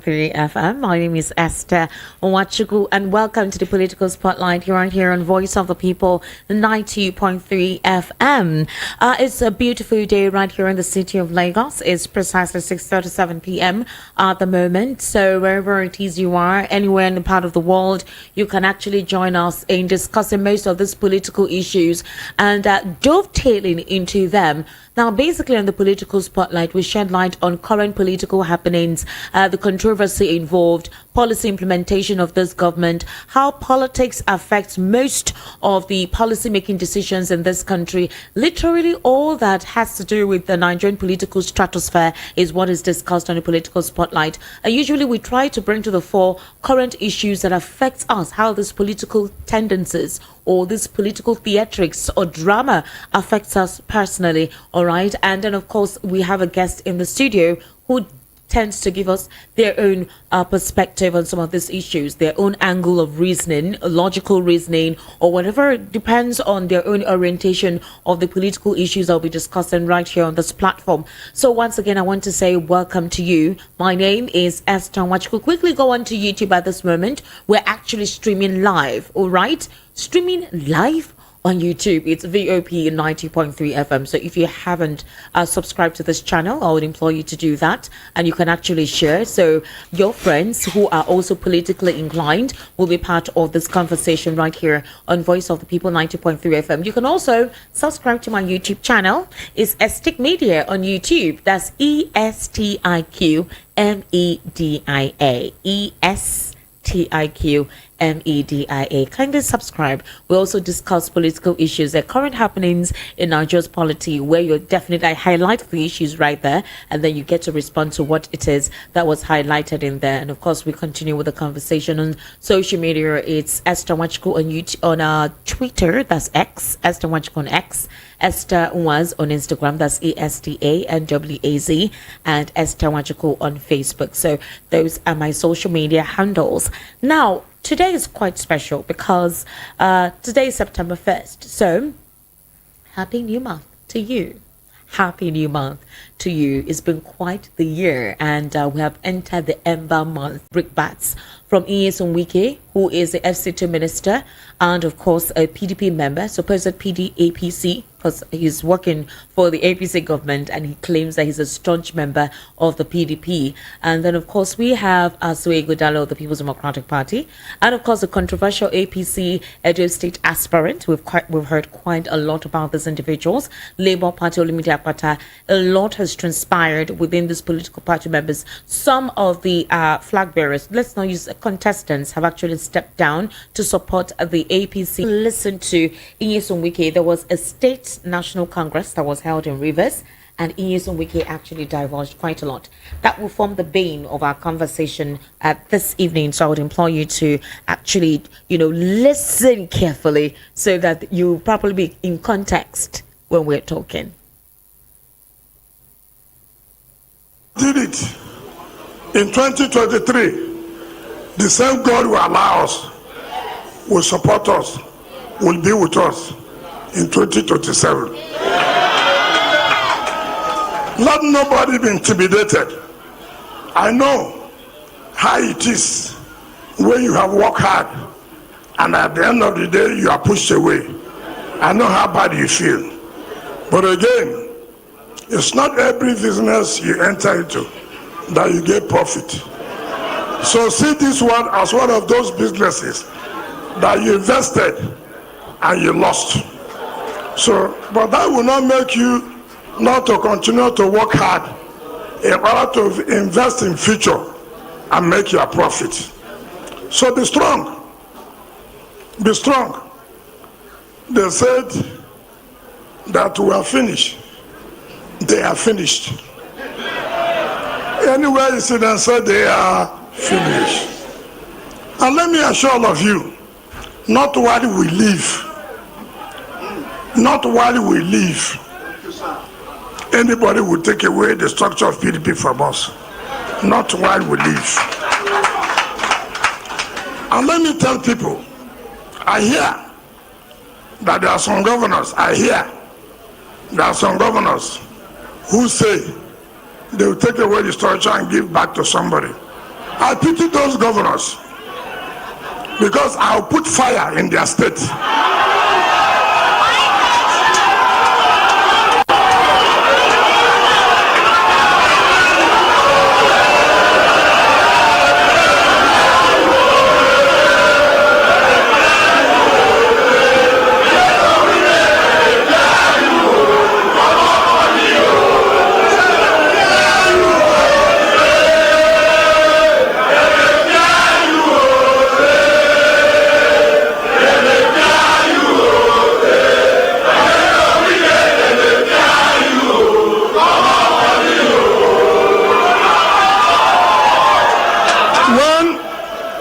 90.3 FM. My name is Esther Onwachuku, and welcome to the Political Spotlight here on Voice of the People, 90.3 FM. It's a beautiful day right here in the city of Lagos. It's precisely 6:37 p.m. at the moment. So wherever it is you are, anywhere in the part of the world, you can actually join us in discussing most of these political issues and dovetailing into them. Now, basically on the Political Spotlight, we shed light on current political happenings, the controversy involved, policy implementation of this government, how politics affects most of the policy-making decisions in this country. Literally all that has to do with the Nigerian political stratosphere is what is discussed on the Political Spotlight. And usually we try to bring to the fore current issues that affect us, how these political tendencies or this political theatrics or drama affects us personally, all right? And then, of course, we have a guest in the studio who tends to give us their own perspective on some of these issues, their own angle of reasoning, logical reasoning, or whatever. It depends on their own orientation of the political issues I'll be discussing right here on this platform. So once again, I want to say welcome to you. My name is Esther Onwachuku. Quickly go on to YouTube at this moment. We're actually streaming live, all right? Streaming live on YouTube. It's VOP 90.3 FM. So if you haven't subscribed to this channel, I would implore you to do that, and you can actually share. So your friends who are also politically inclined will be part of this conversation right here on Voice of the People 90.3 FM. You can also subscribe to my YouTube channel. It's Estiq Media on YouTube. That's ESTIQ MEDIA. ESTIQ MEDIA. Kindly subscribe. We also discuss political issues, the current happenings in Nigeria's polity, where you definitely highlight the issues right there, and then you get to respond to what it is that was highlighted in there. And of course, we continue with the conversation on social media. It's Esther Onwachuku on YouTube, on Twitter, that's X, Esther Onwachuku on X, Esther Nwaz on Instagram, that's ESTANWAZ, and Esther Onwachuku on Facebook. So those are my social media handles. Now, today is quite special because today is September 1st. So, Happy New Month to you. Happy New Month to you. It's been quite the year, and we have entered the Ember Month. Brickbats from Wike, who is the FCT minister and, of course, a PDP member, supposed APC, because he's working for the APC government, and he claims that he's a staunch member of the PDP. And then, of course, we have Asue Godalo of the People's Democratic Party, and, of course, the controversial APC Edo State aspirant. We've heard quite a lot about these individuals. Labour Party, Olumide Akpata. A lot has transpired within these political party members. Some of the flag bearers, let's not use contestants, have actually stepped down to support the APC. Listen to Wike. There was a state national congress that was held in Rivers, and Wike actually divulged quite a lot. That will form the bane of our conversation this evening. So I would implore you to actually, listen carefully so that you properly be in context when we're talking. Did it in 2023. The same God will allow us, will support us, will be with us in 2027. Let nobody be intimidated. I know how it is when you have worked hard and at the end of the day you are pushed away. I know how bad you feel. But again, it's not every business you enter into that you get profit. So see this one as one of those businesses that you invested and you lost. So, but that will not make you not to continue to work hard in order to invest in future and make your profit. So be strong. Be strong. They said that we are finished. They are finished. Anywhere you see them say they are finished. And let me assure all of you, not while we live, anybody will take away the structure of PDP from us. Not while we live. And let me tell people, I hear that there are some governors, who say they will take away the structure and give back to somebody. I pity those governors because I'll put fire in their state.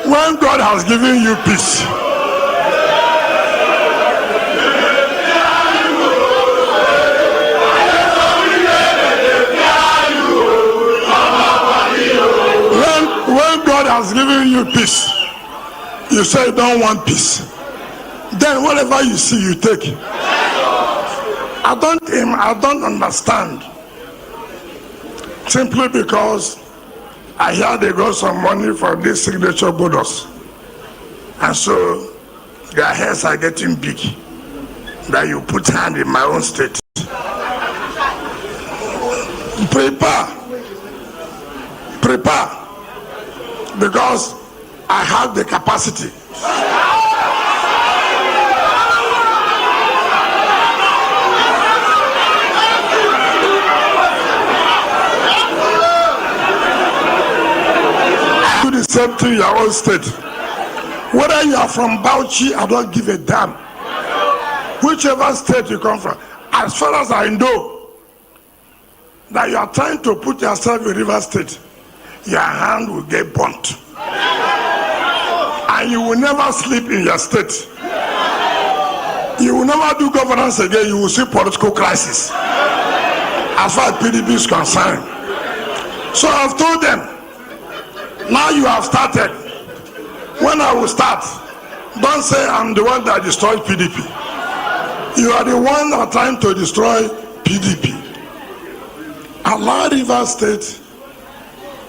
When God has given you peace, when God has given you peace, you say you don't want peace. Then whatever you see, you take. I don't understand. Simply because I hear they got some money for this signature bonus, and so their heads are getting big. That you put hand in my own state. Prepare, because I have the capacity. The same thing in your own state. Whether you are from Bauchi, I don't give a damn. Whichever state you come from, as far as I know that you are trying to put yourself in River State, your hand will get burnt, and you will never sleep in your state. You will never do governance again. You will see political crisis as far as PDP is concerned. So I've told them, now you have started. When I will start, don't say I'm the one that destroyed PDP. You are the one that are trying to destroy PDP. Allow River State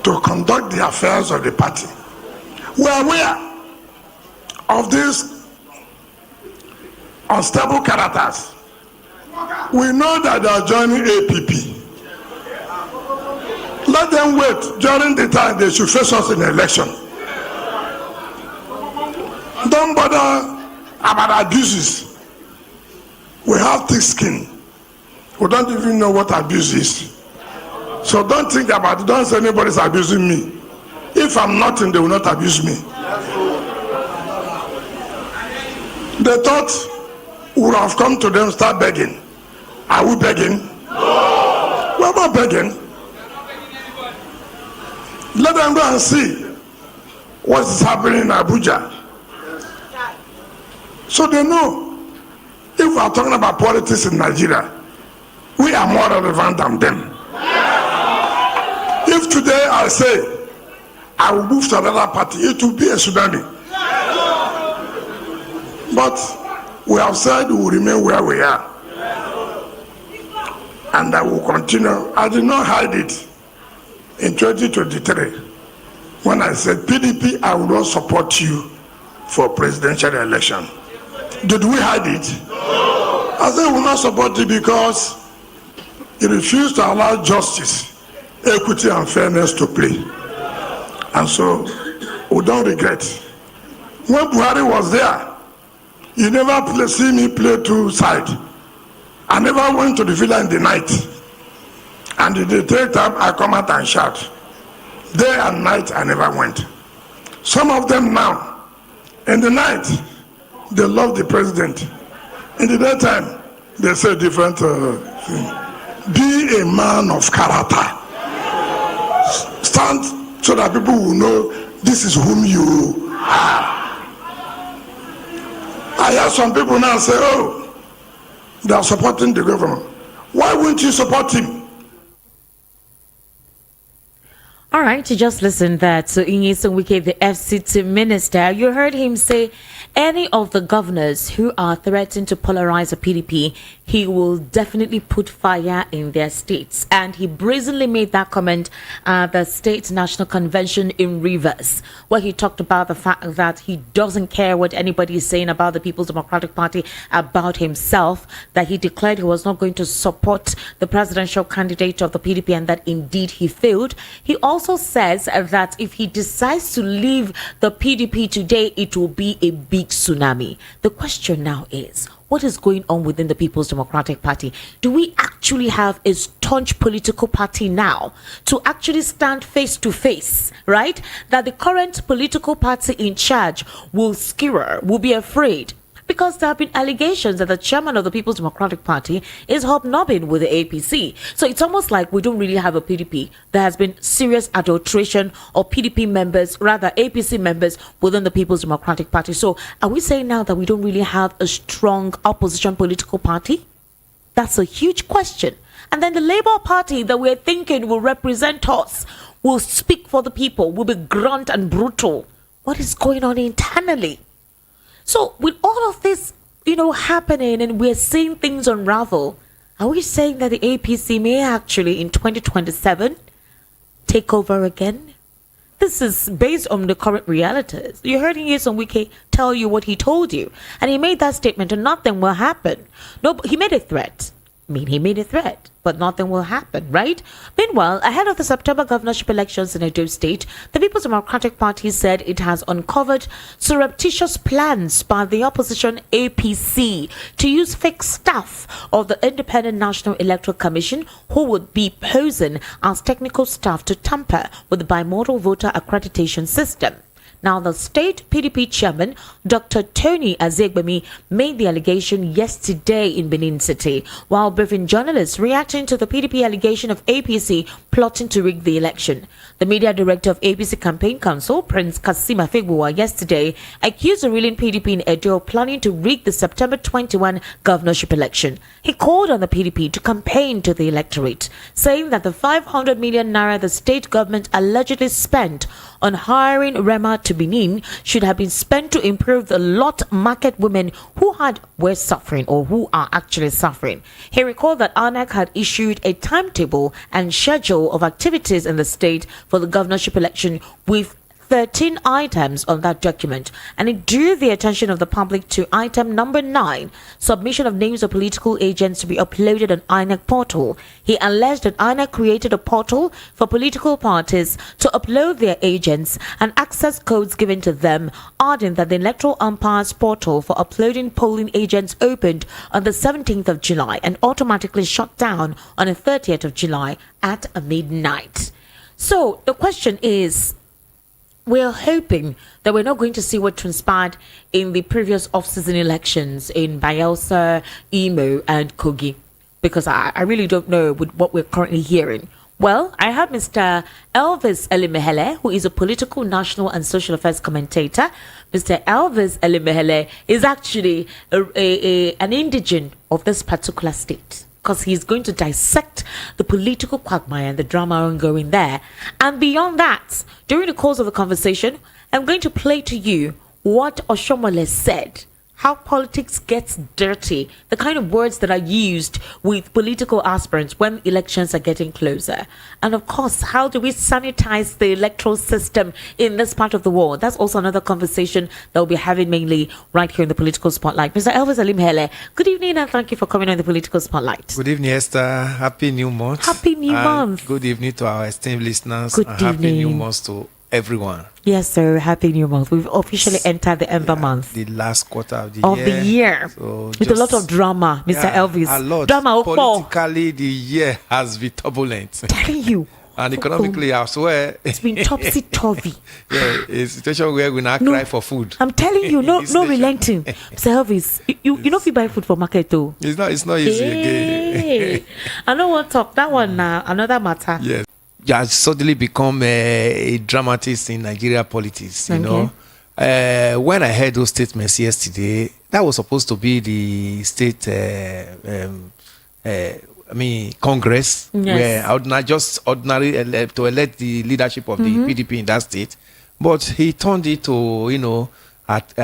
to conduct the affairs of the party. We are aware of these unstable characters. We know that they are joining APP. Let them wait during the time they should face us in the election. Don't bother about abuses. We have thick skin. We don't even know what abuse is. So don't think about it. Don't say anybody's abusing me. If I'm nothing, they will not abuse me. They thought we would have come to them, start begging. Are we begging? No. We're not begging. Let them go and see what is happening in Abuja, so they know. If we are talking about politics in Nigeria, we are more relevant than them. If today I say I will move to another party, it will be a tsunami. But we have said we will remain where we are, and I will continue. I did not hide it. In 2023, when I said PDP, I will not support you for presidential election. Did we hide it? No. I said we will not support you because you refuse to allow justice, equity, and fairness to play. And so we don't regret. When Buhari was there, you never see me play two sides. I never went to the villa in the night. And the third time I come out and shout. Day and night I never went. Some of them now, in the night, they love the president. In the daytime, they say different thing. Be a man of character. Stand so that people will know this is whom you are. I hear some people now say, oh, they are supporting the government. Why wouldn't you support him? All right, you just listened there to Inyeson Wike, the FCT minister. You heard him say any of the governors who are threatening to polarize the PDP, he will definitely put fire in their states. And he brazenly made that comment at the State National Convention in Rivers, where he talked about the fact that he doesn't care what anybody is saying about the People's Democratic Party, about himself, that he declared he was not going to support the presidential candidate of the PDP, and that indeed he failed. He also says that if he decides to leave the PDP today, it will be a big tsunami. The question now is, what is going on within the People's Democratic Party? Do we actually have a staunch political party now to actually stand face to face, right? That the current political party in charge will skewer, will be afraid? Because there have been allegations that the chairman of the People's Democratic Party is hobnobbing with the APC. So it's almost like we don't really have a PDP. There has been serious adulteration of PDP members, rather APC members within the People's Democratic Party. So are we saying now that we don't really have a strong opposition political party? That's a huge question. And then the Labour Party that we're thinking will represent us, will speak for the people, will be grunt and brutal. What is going on internally? So with all of this, happening, and we're seeing things unravel, are we saying that the APC may actually in 2027 take over again? This is based on the current realities. You heard Nyesom Wike tell you what he told you, and he made that statement and nothing will happen. No, he made a threat. He made a threat, but nothing will happen, right? Meanwhile, ahead of the September governorship elections in Edo State, the People's Democratic Party said it has uncovered surreptitious plans by the opposition APC to use fake staff of the Independent National Electoral Commission who would be posing as technical staff to tamper with the bimodal voter accreditation system. Now, the state PDP chairman, Dr. Tony Azegbemi, made the allegation yesterday in Benin City, while briefing journalists reacting to the PDP allegation of APC plotting to rig the election. The media director of APC Campaign Council, Prince Kasima Fegbuwa, yesterday accused the ruling PDP in Edo of planning to rig the September 21 governorship election. He called on the PDP to campaign to the electorate, saying that the 500 million naira the state government allegedly spent on hiring Rema to Benin should have been spent to improve the lot market women who were suffering or who are actually suffering. He recalled that INEC had issued a timetable and schedule of activities in the state for the governorship election with 13 items on that document, and it drew the attention of the public to item number 9, submission of names of political agents to be uploaded on INEC portal. He alleged that INEC created a portal for political parties to upload their agents and access codes given to them, adding that the Electoral Umpires portal for uploading polling agents opened on the 17th of July and automatically shut down on the 30th of July at midnight. So the question is, we're hoping that we're not going to see what transpired in the previous off-season elections in Bayelsa, Imo, and Kogi, because I really don't know with what we're currently hearing. Well, I have Mr. Elvis Elimehele, who is a political, national, and social affairs commentator. Mr. Elvis Elimehele is actually an indigene of this particular state, because he's going to dissect the political quagmire and the drama ongoing there. And beyond that, during the course of the conversation, I'm going to play to you what Oshomole said, how politics gets dirty, the kind of words that are used with political aspirants when elections are getting closer. And of course, how do we sanitize the electoral system in this part of the world? That's also another conversation that we'll be having mainly right here in the Political Spotlight. Mr. Elvis Elimehele, good evening and thank you for coming on the Political Spotlight. Good evening, Esther. Happy New Month. Happy New Month. Good evening to our esteemed listeners. Good and evening. Happy New Month to everyone. Yes, sir. Happy New Month. We've officially entered the Ember month. The last quarter of the year. So with a lot of drama, Mr. Elvis. A lot. Drama. Politically, the year has been turbulent. Telling you. And economically, I swear. It's been topsy-turvy. Yeah, it's a situation where we now cry for food. I'm telling you, no relenting. Mr. Elvis, you know if you buy food for market too. It's not easy again. I know what talk. That one another matter. Yes. You have suddenly become a dramatist in Nigeria politics, you know. When I heard those statements yesterday, that was supposed to be the state Congress, Yes. where to elect the leadership of the PDP in that state. But he turned it to,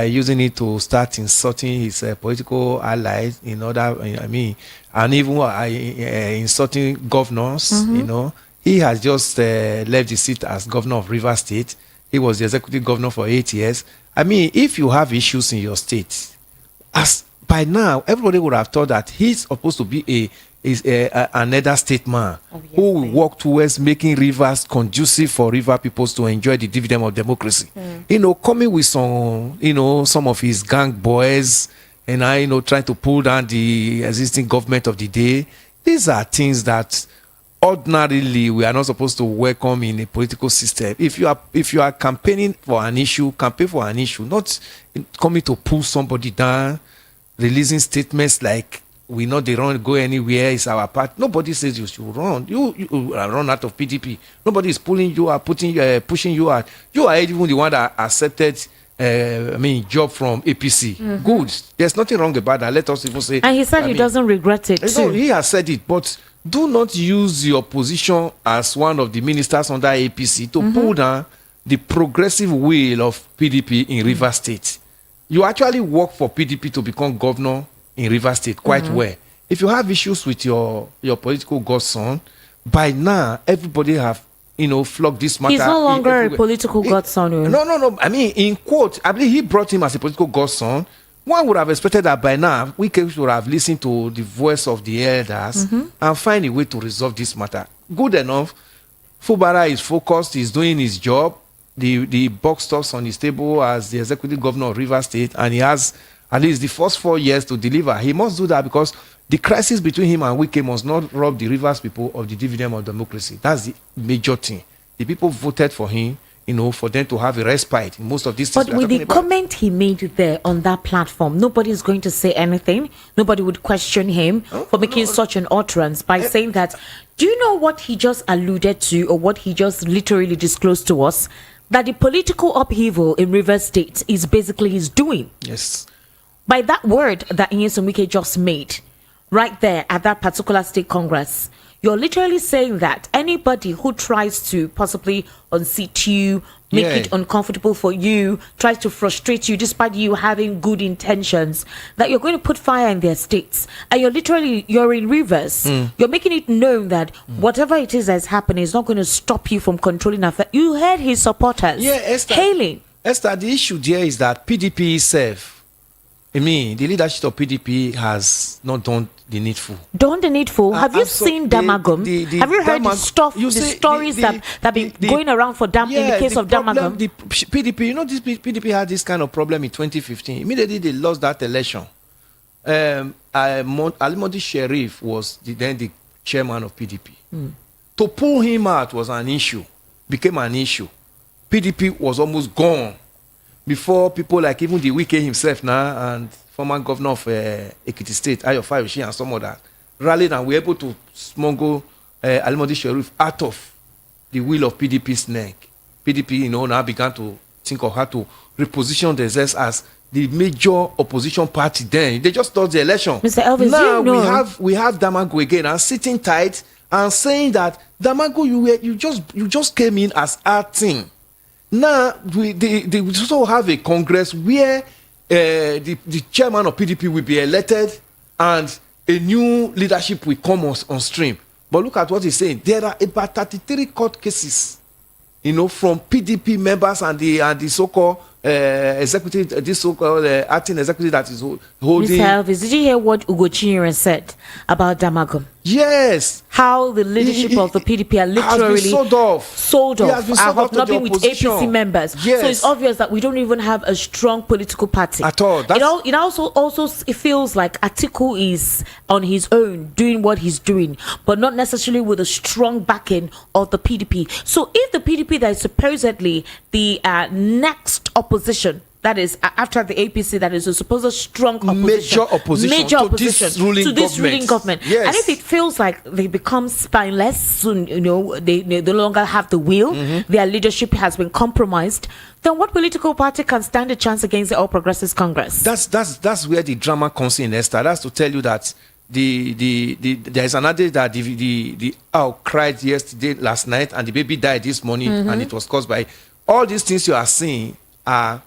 using it to start insulting his political allies in order, and even insulting governors, He has just left the seat as governor of Rivers State. He was the executive governor for 8 years. If you have issues in your state, as by now, everybody would have thought that he's supposed to be another state man who will work towards making rivers conducive for river peoples to enjoy the dividend of democracy. Coming with some of his gang boys and trying to pull down the existing government of the day. These are things that ordinarily we are not supposed to welcome in a political system. If you are campaigning for an issue, campaign for an issue, not coming to pull somebody down, releasing statements like we know they don't go anywhere, it's our part. Nobody says you should run. You run out of PDP. Nobody is pulling you out, pushing you out. You are even the one that accepted job from APC. Good. There's nothing wrong about that. Let us even say. And he said he doesn't regret it too. He has said it, but do not use your position as one of the ministers under APC to pull down the progressive will of PDP in Rivers State. You actually work for PDP to become governor in Rivers State quite well. If you have issues with your political godson, by now everybody have flogged this matter. He's no longer a political godson. No. In quote, I believe he brought him as a political godson. One would have expected that by now Wike should have listened to the voice of the elders and find a way to resolve this matter. Good enough. Fubara is focused, he's doing his job. The buck stops on his table as the executive governor of Rivers State, and he has at least the first 4 years to deliver. He must do that because the crisis between him and Wike must not rob the Rivers people of the dividend of democracy. That's the major thing. The people voted for him, for them to have a respite in most of these things. But with the comment he made there on that platform, nobody is going to say anything. Nobody would question him for making such an utterance by saying that. Do you know what he just alluded to, or what he just literally disclosed to us? That the political upheaval in Rivers State is basically his doing. Yes. By that word that Nyesom Wike just made, right there at that particular state congress, you're literally saying that anybody who tries to possibly unseat you, make it uncomfortable for you, tries to frustrate you despite you having good intentions, that you're going to put fire in their states. And you're in Rivers. You're making it known that whatever it is that's happening is not going to stop you from controlling affairs. You heard his supporters hailing. Esther, the issue there is that PDP itself, the leadership of PDP has not done the needful. Done the needful? Have you seen Damagum? Have you heard the stories that have been going around for in the case of Damagum? The PDP, this PDP had this kind of problem in 2015. Immediately they lost that election. Alimodi Sheriff was then the chairman of PDP. To pull him out was became an issue. PDP was almost gone before people like even the Wike himself now and former governor of Ekiti State, Ayo Fayoshi, and some others rallied and were able to smuggle Alimodi Sheriff out of the wheel of PDP's neck. PDP, now began to think of how to reposition themselves as the major opposition party. Then they just lost the election. Mr. Elvis, now we have Damagu again and sitting tight and saying that Damagu, you just came in as acting. Now, they also have a Congress where the chairman of PDP will be elected and a new leadership will come on stream. But look at what he's saying. There are about 33 court cases, from PDP members and the so-called executive, this so-called acting executive that is holding. Mr. Elvis, did you hear what Ugo Chinyere said about Damagum? Yes. How the leadership of the PDP are literally sold off. Are not being with APC members. Yes. So it's obvious that we don't even have a strong political party at all. It also feels like Atiku is on his own doing what he's doing, but not necessarily with a strong backing of the PDP. So if the PDP that is supposedly the next opposition, that is after the APC, that is a supposed strong opposition, major opposition to this ruling government. Yes. And if it feels like they become spineless, soon, they no longer have the will, their leadership has been compromised, then what political party can stand a chance against the All Progressives Congress? That's where the drama comes in, Esther. That's to tell you that there is another that the owl cried last night, and the baby died this morning, and it was caused by all these things you are seeing are,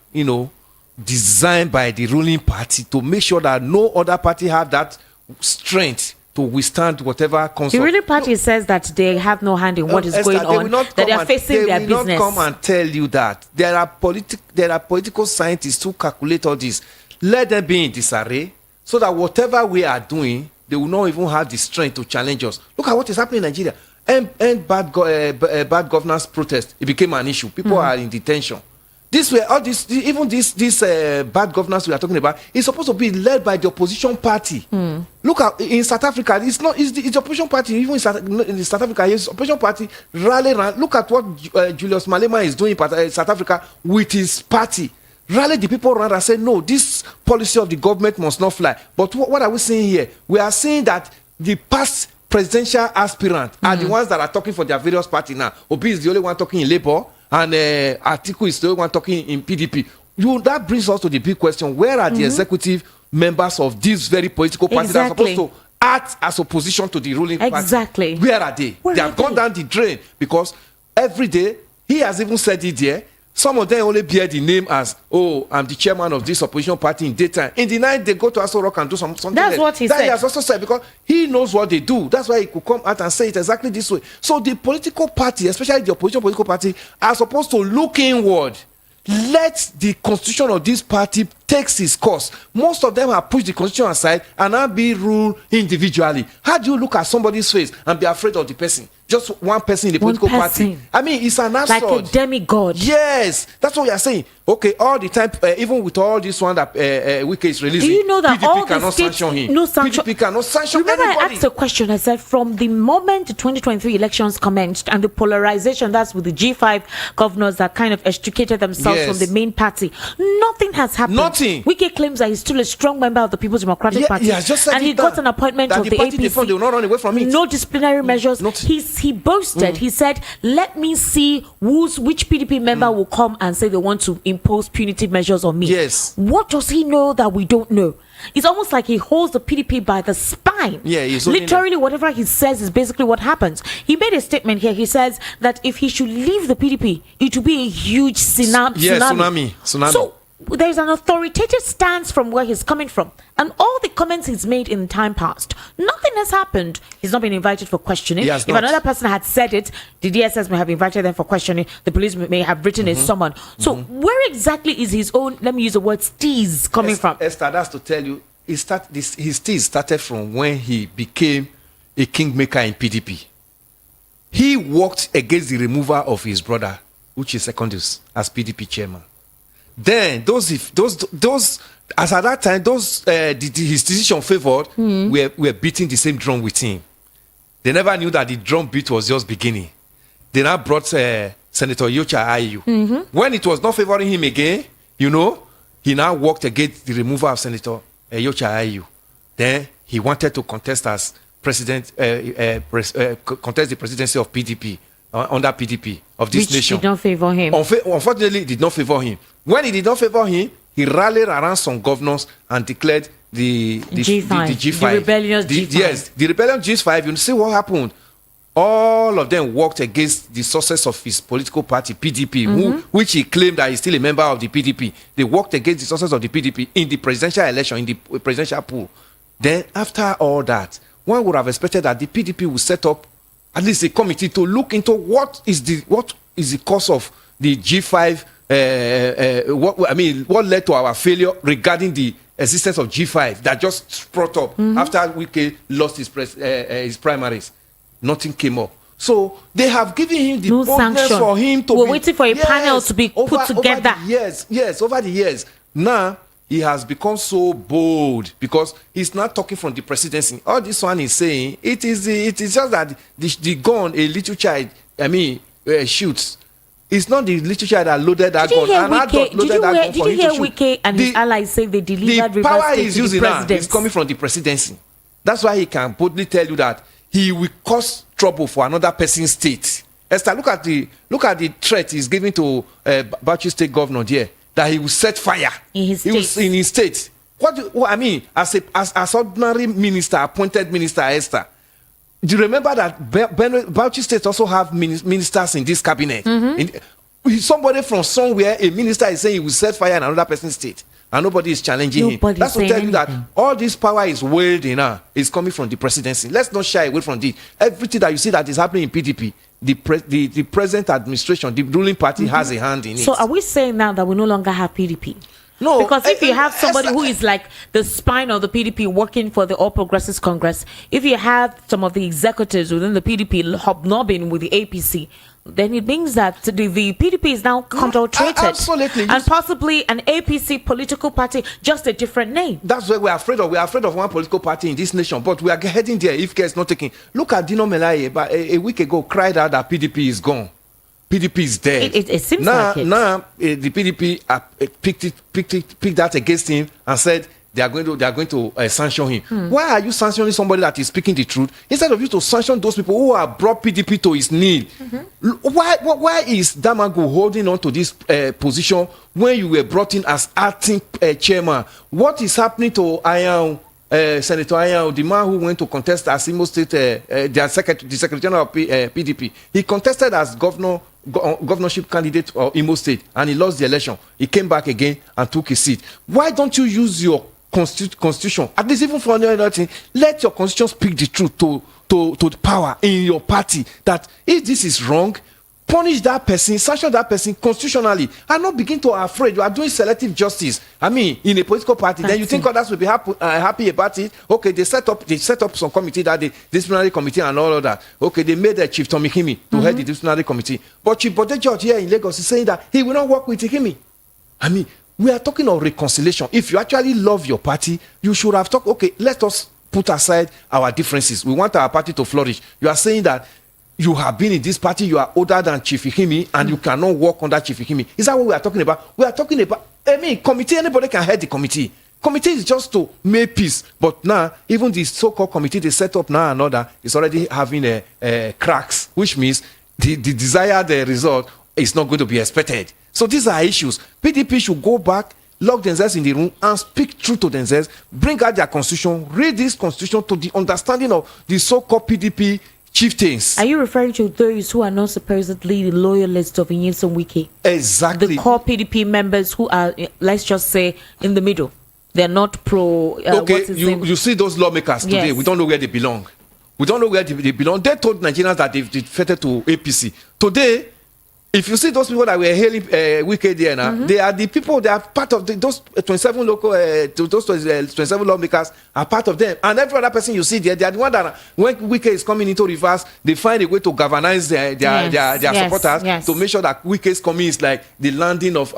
designed by the ruling party to make sure that no other party have that strength to withstand whatever comes. The ruling party says that they have no hand in what is going on, that they are facing their business. They will not come and tell you that. There are political scientists who calculate all this. Let them be in disarray so that whatever we are doing, they will not even have the strength to challenge us. Look at what is happening in Nigeria. End bad governance protest. It became an issue. People are in detention. This way, all this, even this bad governance we are talking about, is supposed to be led by the opposition party. Look at in South Africa, it's the opposition party. Even in South Africa, it's opposition party rally around. Look at what Julius Malema is doing in South Africa with his party. Rally the people around and say, no, this policy of the government must not fly. But what are we seeing here? We are seeing that the past presidential aspirants are the ones that are talking for their various parties now. Obi is the only one talking in Labour, and Atiku is the only one talking in PDP. That brings us to the big question: where are the executive members of these very political parties that are supposed to act as opposition to the ruling party? Where are they? They have gone down the drain, because every day, he has even said it there, some of them only bear the name as, oh, I'm the chairman of this opposition party in daytime. In the night, they go to Aso Rock and do something. That's what he said. He has also said, because he knows what they do. That's why he could come out and say it exactly this way. So the political party, especially the opposition political party, are supposed to look inward. Let the constitution of this party takes its course. Most of them have pushed the constitution aside and now be ruled individually. How do you look at somebody's face and be afraid of the person? Just one person in the political party. I mean, it's an assault. Like a demigod. Yes, that's what we are saying. Okay, all the time, even with all this one that Wike is releasing, do you know that PDP all cannot the states, sanction him. no sanction. PDP cannot sanction Remember, anybody. I asked a question. I said, from the moment the 2023 elections commenced and the polarization, that's with the G5 governors that kind of extricated themselves from the main party, nothing has happened. Nothing. Wike claims that he's still a strong member of the People's Democratic Party. He has just said and he got an appointment of the APC. They will not run away from it. No disciplinary measures. He boasted. He said, let me see which PDP member will come and say they want to impose punitive measures on me. Yes. What does he know that we don't know? It's almost like he holds the PDP by the spine. Yeah, he's literally whatever he says is basically what happens. He made a statement here. He says that if he should leave the PDP, it will be a huge tsunami. So there's an authoritative stance from where he's coming from, and all the comments he's made in time past, nothing has happened. He's not been invited for questioning. If another person had said it, the DSS may have invited them for questioning. The police may have written a summon. So where exactly is his own, let me use the word, steez coming from? Esther, that's to tell you, his steez started from when he became a kingmaker in PDP. He worked against the removal of his brother, which is Secondus, as PDP chairman. Then those as at that time, his decision favored were beating the same drum with him. They never knew that the drum beat was just beginning. They now brought Senator Yocha Ayu. When it was not favoring him again, he now worked against the removal of Senator Yocha Ayu. Then he wanted to contest as president, contest the presidency of PDP. Under PDP of this nation. Which did not favor him. Unfortunately, it did not favor him. When it did not favor him, he rallied around some governors and declared the G5. The rebellious G5. Yes, the rebellious G5. You see what happened? All of them worked against the success of his political party, PDP, which he claimed that he's still a member of the PDP. They worked against the success of the PDP in the presidential election, in the presidential pool. Then, after all that, one would have expected that the PDP would set up at least a committee to look into what is the cause of the G5. What led to our failure regarding the existence of G5 that just sprung up after Wike lost his primaries. Nothing came up. So they have given him the boldness for him to. We're waiting for a panel to be put together. Over the years. Now he has become so bold because he's not talking from the presidency. All this one is saying it is just that the gun a little child shoots. It's not the little child that loaded that gun. Did you hear Wike and his allies say they delivered the power State he's to using the now is coming from the presidency. That's why he can boldly tell you that he will cause trouble for another person's state. Esther, look at the threat he's giving to Bauchi State governor there, that he will set fire in his state. In his state. I mean, as ordinary minister, appointed minister Esther, do you remember that Bauchi State also have ministers in this cabinet? Somebody from somewhere, a minister is saying he will set fire in another person's state, and nobody is challenging him. That's to tell you that all this power is wielded now is coming from the presidency. Let's not shy away from this. Everything that you see that is happening in PDP, the present administration, the ruling party has a hand in it. So are we saying now that we no longer have PDP? No, because if you have somebody who is like the spine of the PDP working for the All Progressives Congress, if you have some of the executives within the PDP hobnobbing with the APC, then it means that the PDP is now concentrated. Absolutely. And possibly an APC political party, just a different name. That's what we're afraid of. We're afraid of one political party in this nation, but we are heading there if care is not taken. Look at Dino Melaye, but a week ago cried out that PDP is gone. PDP is dead. It seems like it. Now the PDP picked that against him and said they are going to sanction him. Why are you sanctioning somebody that is speaking the truth instead of you to sanction those people who have brought PDP to his knee? Why is Damagu holding on to this position when you were brought in as acting chairman? What is happening to Ayan? Senator Ayan, the man who went to contest as Imo State, the Secretary General of PDP, he contested as governorship candidate of Imo State, and he lost the election. He came back again and took his seat. Why don't you use your constitution, at least even for another thing, let your constitution speak the truth to the power in your party, that if this is wrong, punish that person, sanction that person constitutionally, and not begin to afraid. You are doing selective justice. I mean, in a political party, then you think others will be happy about it. Okay, they set up some committee, that the disciplinary committee and all of that. Okay, they made Chief Tommy Kimi to head the disciplinary committee. But Chief Bode George here in Lagos is saying that he will not work with Kimi. I mean, we are talking of reconciliation. If you actually love your party, you should have talked, okay, let us put aside our differences. We want our party to flourish. You are saying that you have been in this party, you are older than Chief Ikimi, and you cannot work under Chief Ikimi. Is that what we are talking about? We are talking about, I mean, committee, anybody can head the committee. Committee is just to make peace. But now, even the so-called committee they set up now and other is already having cracks, which means the desired result is not going to be expected. So these are issues. PDP should go back, lock themselves in the room and speak truth to themselves, bring out their constitution, read this constitution to the understanding of the so-called PDP chieftains. Are you referring to those who are not supposedly the loyalists of Nyesom Wike? Exactly. The core PDP members who are, let's just say, in the middle. They're not pro. Okay, you see those lawmakers today. Yes. We don't know where they belong. We don't know where they belong. They told Nigerians that they've defected to APC. Today, if you see those people that were hailing Wike there now, they are the people, they are part of those 27 local, those 27 lawmakers are part of them. And every other person you see there, they are the one that when Wike is coming into reverse, they find a way to galvanize their supporters to make sure that Wike is coming is like the landing of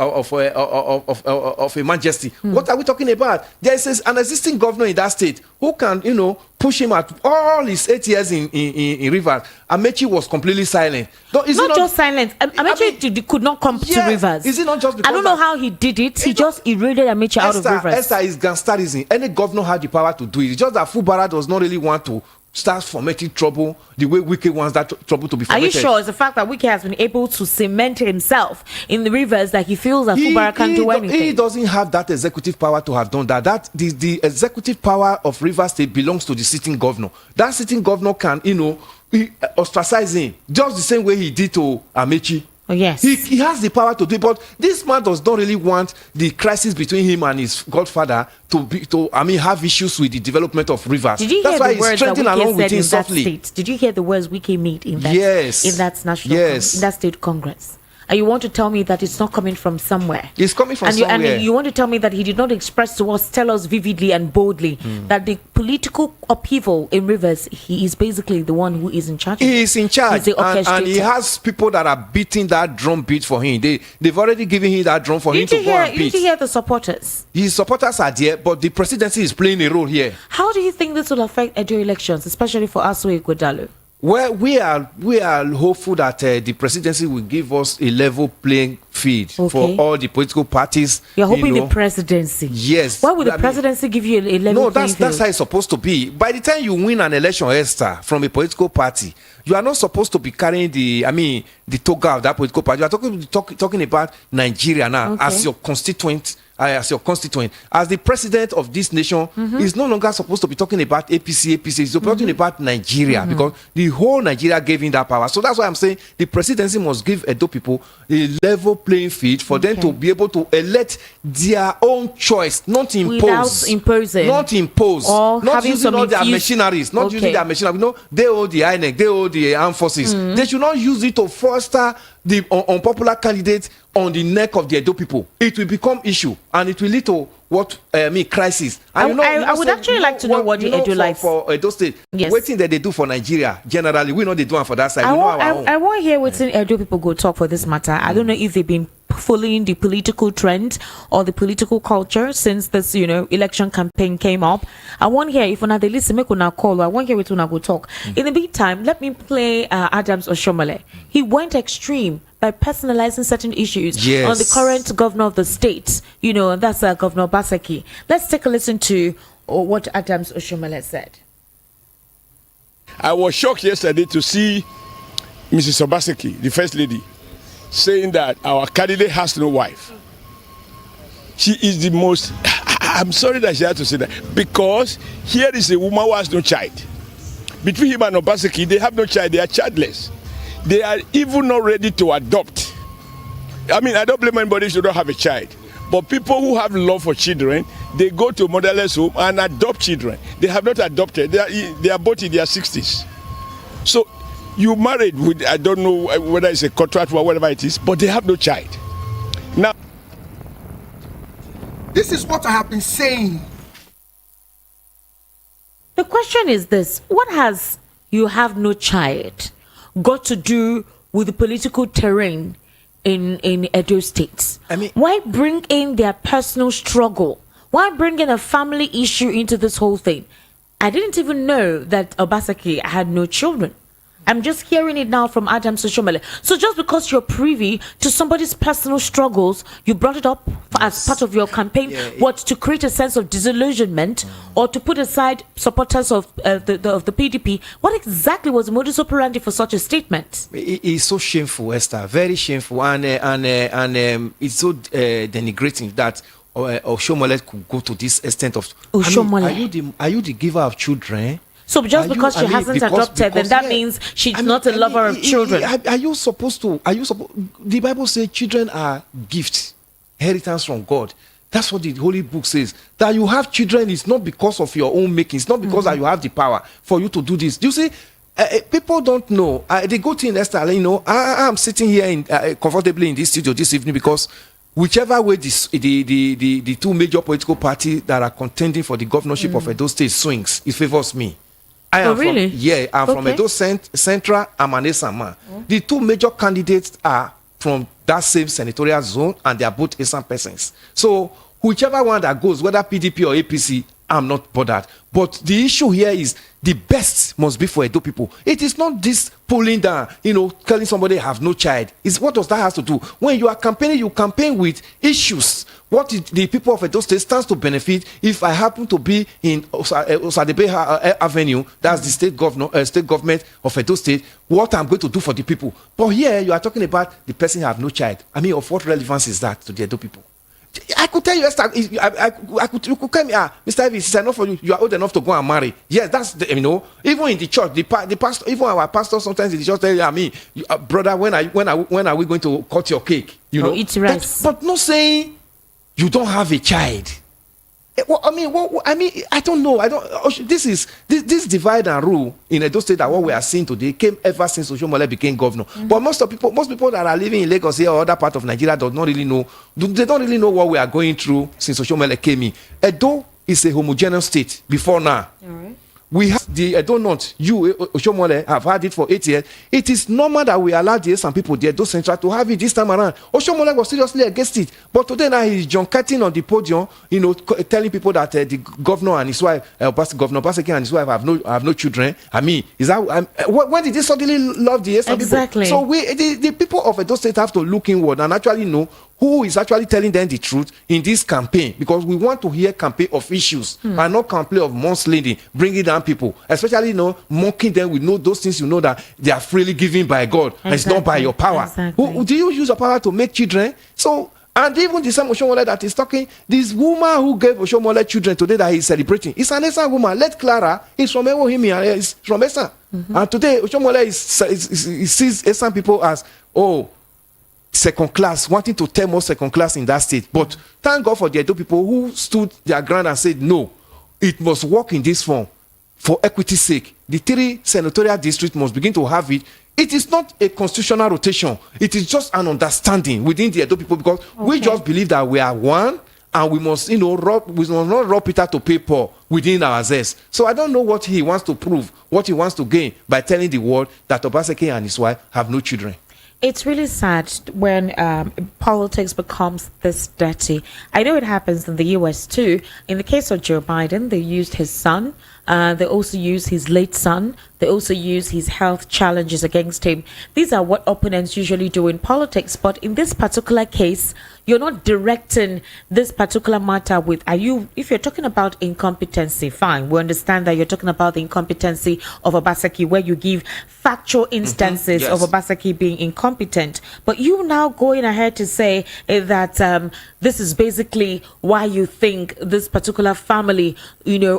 a majesty. What are we talking about? There is an existing governor in that state who can, push him out all his 8 years in Rivers. Amechi was completely silent. Not just silent. Amechi could not come to Rivers. Is it not just because I don't know how he did it. He just eroded Amechi out of Rivers. Esther is gangsterism. Any governor had the power to do it. It's just that Fubara does not really want to start fomenting trouble the way Wike wants that trouble to be fomented. Are you sure it's the fact that Wike has been able to cement himself in the Rivers that he feels that Fubara can't do anything? He doesn't have that executive power to have done that. The executive power of Rivers State belongs to the sitting governor. That sitting governor can, ostracize him just the same way he did to Amechi. Oh, yes. He has the power to do it, but this man does not really want the crisis between him and his godfather to have issues with the development of Rivers. Did you hear the words that Wike said in that state? Did you hear the words Wike made in that? Yes. In that in that state Congress? And you want to tell me that it's not coming from somewhere? It's coming from somewhere. And you want to tell me that he did not express to us, tell us vividly and boldly that the political upheaval in Rivers, he is basically the one who is in charge. He is in charge. He's the orchestrator. And he has people that are beating that drum beat for him. They've already given him that drum for him to go and beat. Did you hear the supporters? His supporters are there, but the presidency is playing a role here. How do you think this will affect Edo elections, especially for Aso Ighodalo? Well, we are hopeful that the presidency will give us a level playing field for all the political parties. You're hoping the presidency? Yes. Why would the presidency give you a level playing field? No, that's how it's supposed to be. By the time you win an election, Esther, from a political party, you are not supposed to be carrying the toga of that political party. You are talking about Nigeria now as your constituent as your constituent, as the president of this nation, is no longer supposed to be talking about APC. He's talking about Nigeria, because the whole Nigeria gave him that power. So that's why I'm saying the presidency must give Edo people a level playing field for them to be able to elect their own choice, not impose. Without imposing. Not impose. Or not having using some all their machineries. Not using their machinery. You know, they hold the INEC, they hold the armed forces. They should not use it to foster the unpopular candidates on the neck of the Edo people. It will become issue, and it will lead to what crisis. And I would actually like to know what the Edo likes for Edo State. Yes. Waiting that they do for Nigeria generally, we know they do one for that side. I want to hear what Edo people go talk for this matter. I don't know if they've been following the political trend or the political culture since this, election campaign came up. I want to hear if they listen, make una call. I want to hear what una go talk. In the meantime, let me play Adams Oshomole. He went extreme by personalizing certain issues on the current governor of the state, and that's Governor Basaki. Let's take a listen to what Adams Oshomole said. I was shocked yesterday to see Mrs. Obaseki, the first lady, saying that our candidate has no wife. She is the most, I'm sorry that she had to say that, because here is a woman who has no child. Between him and Obaseki, they have no child, they are childless. They are even not ready to adopt. I mean, I don't blame anybody who don't have a child. But people who have love for children, they go to a motherless home and adopt children. They have not adopted. They are both in their 60s. So you married with, I don't know whether it's a contract or whatever it is, but they have no child. Now, this is what I have been saying. The question is this: what has "you have no child" got to do with the political terrain in Edo State? I mean, why bring in their personal struggle? Why bring in a family issue into this whole thing? I didn't even know that Obaseki had no children. I'm just hearing it now from Adam Soshomele. So just because you're privy to somebody's personal struggles, you brought it up as part of your campaign, to create a sense of disillusionment or to put aside supporters of the PDP. What exactly was the modus operandi for such a statement? It's so shameful, Esther, very shameful, and it's so denigrating that Oshomole could go to this extent of. Oshomole. Are you the giver of children? So just because she hasn't adopted, then that means she's not a lover of children. Are you supposed to? The Bible says children are gifts, inheritance from God. That's what the Holy Book says. That you have children is not because of your own making. It's not because that you have the power for you to do this. You see, people don't know. The good thing, Esther, I'm sitting here comfortably in this studio this evening because whichever way the two major political parties that are contending for the governorship of Edo State swings, it favors me. I'm from Edo Central and Manesama. The two major candidates are from that same senatorial zone, and they are both Esan persons. So whichever one that goes, whether PDP or APC, I'm not bothered. But the issue here is the best must be for Edo people. It is not this pulling down, telling somebody have no child. It's what does that have to do? When you are campaigning, you campaign with issues. What the people of Edo State stands to benefit if I happen to be in Osadebe Avenue, that's the state government of Edo State, what I'm going to do for the people. But here you are talking about the person who have no child. I mean, of what relevance is that to the Edo people? I could tell you, Esther, you could come here, Mr. Evans, it's enough for you. You are old enough to go and marry. Yes, that's even in the church, the pastor, even our pastor sometimes in the church tell me, brother, when are we going to cut your cake? Eat rice. But not saying you don't have a child. I don't know. This divide and rule in Edo State that what we are seeing today came ever since Oshomole became governor. But most people that are living in Lagos here or other part of Nigeria do not really know. They don't really know what we are going through since Oshomole came in. Edo is a homogeneous state before now. All right. We have the Edo North, Oshomole, have had it for 8 years. It is normal that we allow some people, the Edo Central, to have it this time around. Oshomole was seriously against it. But today now he's junketing on the podium, telling people that the governor and his wife, Governor Baseki and his wife have no children. I mean, when did they suddenly love the Esan exactly. people? So the people of Edo State have to look inward and actually know who is actually telling them the truth in this campaign, because we want to hear campaign of issues and not campaign of mudslinging, bringing down people, especially mocking them with those things that they are freely given by God. Exactly. And it's not by your power. Exactly. Do you use your power to make children? So And even the same Oshomole that is talking, this woman who gave Oshomole children today that he's celebrating, is an Esan woman. Let Clara, he's from Ewohimi, is from Esan. And today Oshomole sees Esan people as, second class, wanting to tell more second class in that state. But thank God for the Edo people who stood their ground and said, no, it must work in this form for equity's sake. The 3 senatorial districts must begin to have it. It is not a constitutional rotation. It is just an understanding within the Edo people, because we just believe that we are one, and we must, we must not rob Peter to pay Paul within ourselves. So I don't know what he wants to prove, what he wants to gain by telling the world that Obaseki and his wife have no children. It's really sad when politics becomes this dirty. I know it happens in the US too. In the case of Joe Biden, they used his son. They also used his late son. They also use his health challenges against him. These are what opponents usually do in politics. But in this particular case, you're not directing this particular matter with, if you're talking about incompetency, fine. We understand that you're talking about the incompetency of Obaseki, where you give factual instances of Obaseki being incompetent. But you now going ahead to say that this is basically why you think this particular family,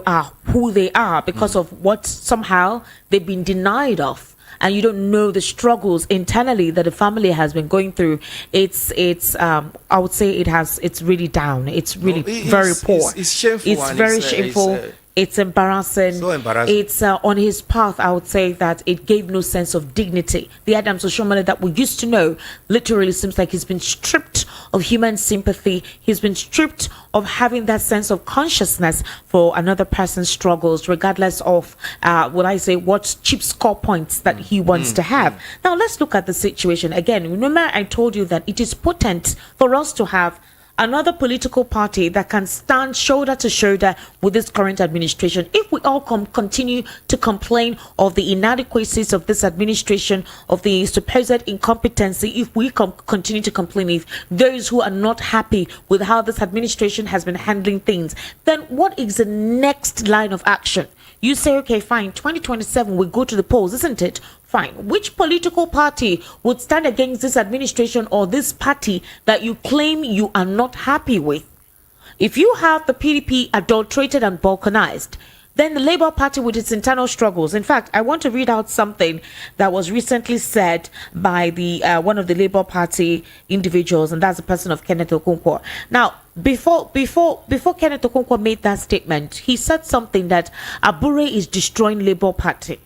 are who they are, because of what somehow they've been denied of. And you don't know the struggles internally that the family has been going through. It's I would say it's really down. It's really very poor. It's shameful. It's very shameful. It's embarrassing. So embarrassing. It's on his path. I would say that it gave no sense of dignity. The Adams Oshomole that we used to know literally seems like he's been stripped of human sympathy. He's been stripped of having that sense of consciousness for another person's struggles, regardless of what cheap score points that he wants to have. Now let's look at the situation again. Remember, I told you that it is potent for us to have another political party that can stand shoulder to shoulder with this current administration. If we all continue to complain of the inadequacies of this administration, of the supposed incompetency, if we continue to complain, if those who are not happy with how this administration has been handling things, then what is the next line of action? You say, okay, fine, 2027, we go to the polls, isn't it? Fine. Which political party would stand against this administration or this party that you claim you are not happy with? If you have the PDP adulterated and balkanized, then the Labour Party with its internal struggles. In fact, I want to read out something that was recently said by the one of the Labour Party individuals, and that's the person of Kenneth Okonkwo. Now, before Kenneth Okonkwo made that statement, he said something that Abure is destroying Labour Party.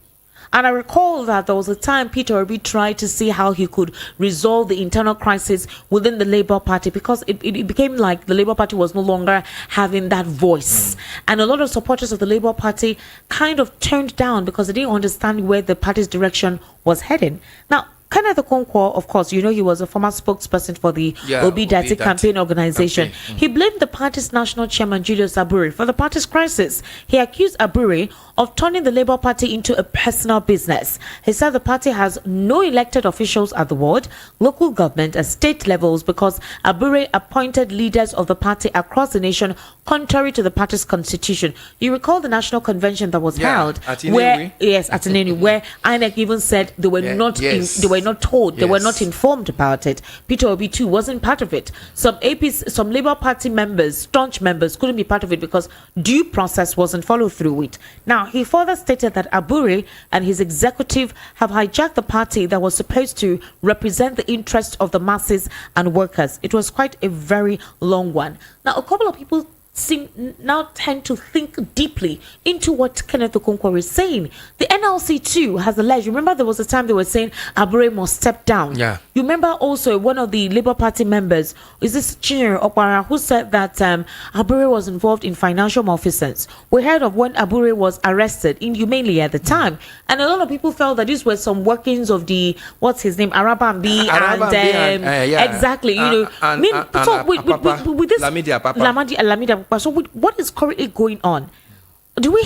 And I recall that there was a time Peter Obi tried to see how he could resolve the internal crisis within the Labour Party, because it became like the Labour Party was no longer having that voice. And a lot of supporters of the Labour Party kind of turned down because they didn't understand where the party's direction was heading. Now, Kenneth Okonkwo, of course, he was a former spokesperson for the Obi Dati campaign organization. He blamed the party's national chairman, Julius Abure, for the party's crisis. He accused Abure of turning the Labour Party into a personal business. He said the party has no elected officials at the ward, local government and state levels because Abure appointed leaders of the party across the nation contrary to the party's constitution. You recall the national convention that was held at where Ineni, where INEC even said they were not told, they were not informed about it. Peter Obi too wasn't part of it. Some Labour Party members, staunch members, couldn't be part of it because due process wasn't followed through with. Now, he further stated that Abure and his executive have hijacked the party that was supposed to represent the interests of the masses and workers. It was quite a very long one. Now, a couple of people tend to think deeply into what Kenneth Okonkwo is saying. The NLC too has alleged. Remember, there was a time they were saying Abure must step down. Yeah. You remember also one of the Labour Party members, is this Chinyere Okpara, who said that Abure was involved in financial malfeasance. We heard of when Abure was arrested inhumanely at the time, and a lot of people felt that these were some workings of the Arabambi and exactly. With this Lamidi. So what is currently going on? Do we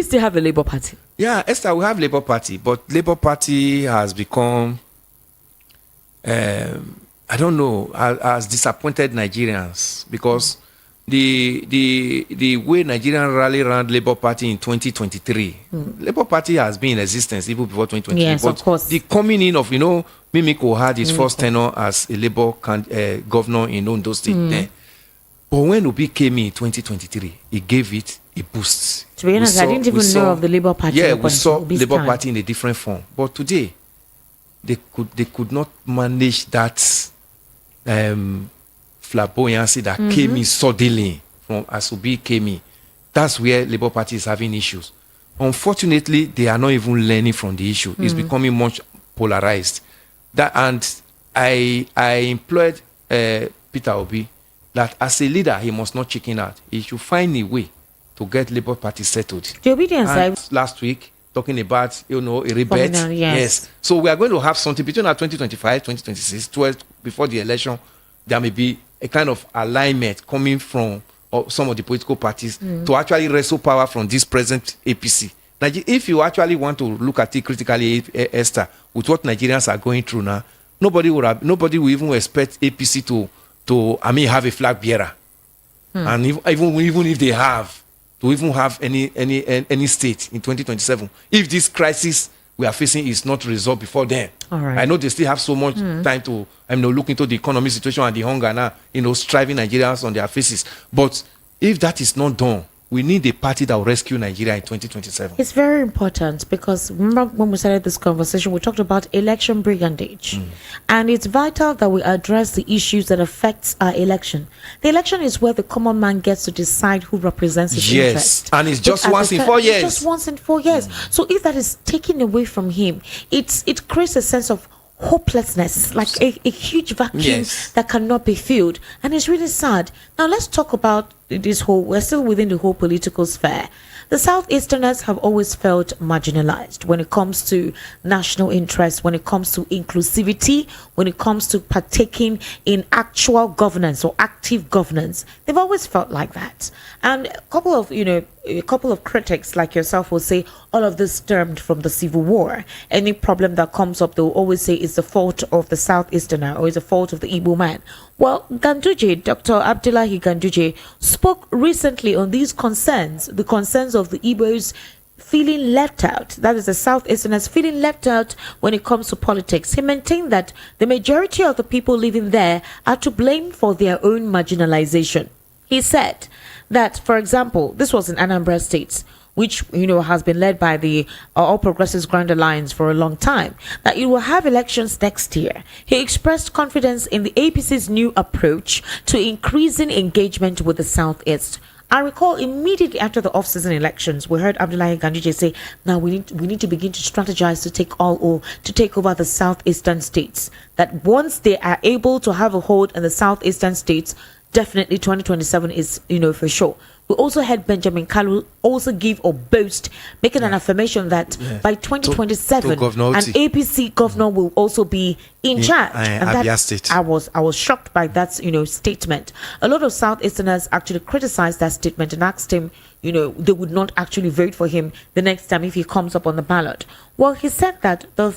still have a Labour Party? Yeah, Esther, we have Labour Party, but Labour Party has become, I don't know, has disappointed Nigerians because the way Nigerian rally around Labour Party in 2023, Labour Party has been in existence even before 2023. Yes, but of course. the coming in of, Mimiko had his first tenure as a Labour governor in Edo State then. But when Obi came in 2023, he gave it a boost. To be honest, I didn't even know of the Labour Party. Yeah, we saw Labour Party in a different form. But today, they could not manage that flamboyancy that came in suddenly from as Obi came in. That's where Labour Party is having issues. Unfortunately, they are not even learning from the issue. It's becoming much polarized. And I implored Peter Obi that as a leader, he must not chicken out. He should find a way to get Labour Party settled. The obedience And side. last week, talking about, a rebate. Yes. So we are going to have something between our 2025, 2026, 12, before the election. There may be a kind of alignment coming from some of the political parties to actually wrestle power from this present APC. If you actually want to look at it critically, Esther, with what Nigerians are going through now, nobody will even expect APC to have a flag bearer. And even if they have, to even have any state in 2027, if this crisis we are facing is not resolved before then. All right. I know they still have so much time to look into the economy situation and the hunger now, striving Nigerians on their faces. But if that is not done, we need a party that will rescue Nigeria in 2027. It's very important because remember when we started this conversation, we talked about election brigandage. And it's vital that we address the issues that affects our election. The election is where the common man gets to decide who represents his interest. And it's just But once in 4 years. Just once in 4 years. So if that is taken away from him, it creates a sense of hopelessness, like a huge vacuum that cannot be filled, and it's really sad. Now let's talk about this whole, we're still within the whole political sphere. The Southeasterners have always felt marginalized when it comes to national interest, when it comes to inclusivity, when it comes to partaking in actual governance or active governance. They've always felt like that. And a couple of critics like yourself will say all of this stemmed from the Civil War. Any problem that comes up, they'll always say it's the fault of the Southeasterner or it's the fault of the Igbo man. Well, Ganduje, Dr. Abdullahi Ganduje, spoke recently on these concerns, the concerns of the Igbos feeling left out. That is the Southeasterners feeling left out when it comes to politics. He maintained that the majority of the people living there are to blame for their own marginalization. He said that, for example, this was in Anambra State, which has been led by the All Progressives Grand Alliance for a long time, that it will have elections next year. He expressed confidence in the APC's new approach to increasing engagement with the Southeast. I recall immediately after the off-season elections, we heard Abdullahi Ganduje say, "Now we need to begin to strategize to take over the southeastern states. That once they are able to have a hold on the southeastern states, definitely 2027 is for sure." We also had Benjamin Kalu also give or boast, making an affirmation that by 2027, an APC governor will also be in charge. And that, I was shocked by that statement. A lot of Southeasterners actually criticized that statement and asked him, they would not actually vote for him the next time if he comes up on the ballot. Well, he said that the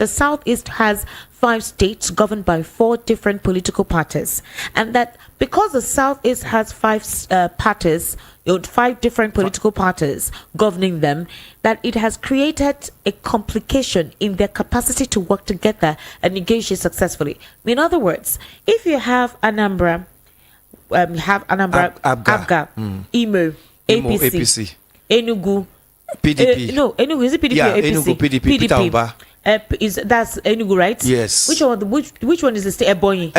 Southeast has 5 states governed by 4 different political parties, and that because the Southeast has 5 parties, 5 different political parties governing them, that it has created a complication in their capacity to work together and negotiate successfully. In other words, if you have Anambra, Abga, Imo, APC, Enugu, PDP. Enugu, is it PDP or APC? Enugu, PDP. That's Enugu, right? Yes. Which one is the state? Ebonyi.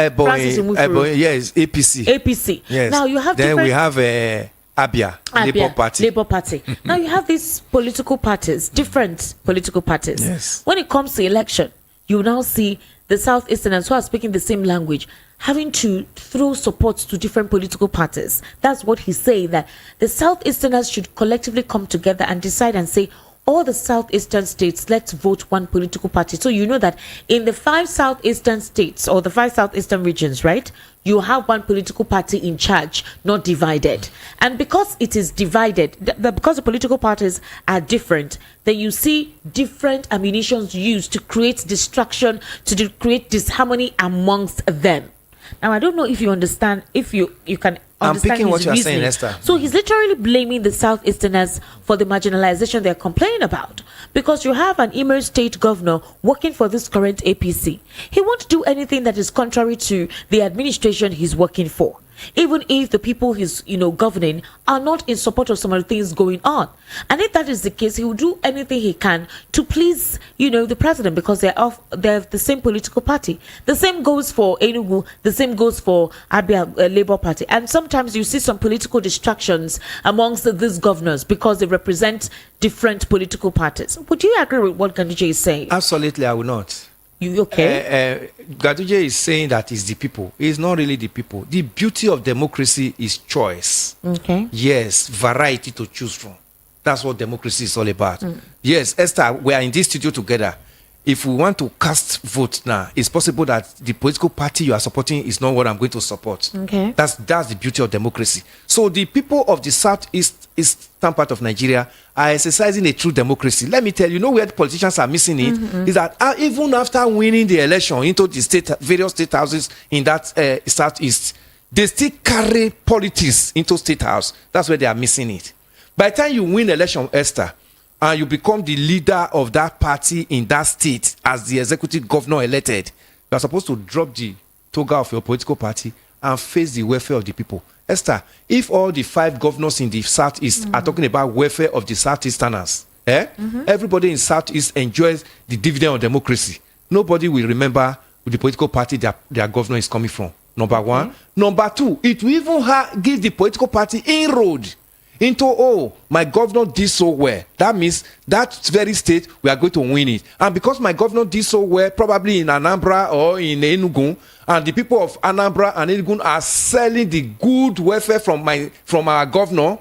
Yes, APC. APC. Yes. Now you have then we have Abia, Labour Party. Labour Party. Now you have these political parties, different political parties. Yes. When it comes to election, you now see the Southeasterners who are speaking the same language having to throw support to different political parties. That's what he's saying, that the Southeasterners should collectively come together and decide and say, all the Southeastern states, let's vote one political party. So you know that in the 5 Southeastern states or the 5 Southeastern regions, right, you have one political party in charge, not divided. And because it is divided, because the political parties are different, then you see different ammunitions used to create distraction, to create disharmony amongst them. Now, I don't know if you understand, if you can understand picking his what you are saying, reasoning. Esther. So he's literally blaming the Southeasterners for the marginalization they're complaining about. Because you have an Imo State governor working for this current APC. He won't do anything that is contrary to the administration he's working for, even if the people he's governing are not in support of some of the things going on. And if that is the case, he will do anything he can to please the president, because they're the same political party. The same goes for Enugu, the same goes for Abia Labour Party. And sometimes you see some political distractions amongst these governors because they represent different political parties. Would you agree with what Ganduje is saying? Absolutely, I will not. You okay? Ganduje is saying that it's the people. It's not really the people. The beauty of democracy is choice. Okay. Yes, variety to choose from. That's what democracy is all about. Yes, Esther, we are in this studio together. If we want to cast vote now, it's possible that the political party you are supporting is not what I'm going to support. Okay. That's the beauty of democracy. So the people of the southeastern part of Nigeria are exercising a true democracy. Let me tell you, where the politicians are missing it is that even after winning the election into the various state houses in that southeast, they still carry politics into state house. That's where they are missing it. By the time you win election, Esther, and you become the leader of that party in that state as the executive governor elected, you are supposed to drop the toga of your political party and face the welfare of the people. Esther, if all the 5 governors in the southeast are talking about welfare of the southeasterners, everybody in southeast enjoys the dividend of democracy. Nobody will remember the political party their governor is coming from. Number one. Number two, it will even give the political party inroad into, my governor did so well. That means that very state, we are going to win it. And because my governor did so well, probably in Anambra or in Enugu, and the people of Anambra and Enugu are selling the good welfare from our governor,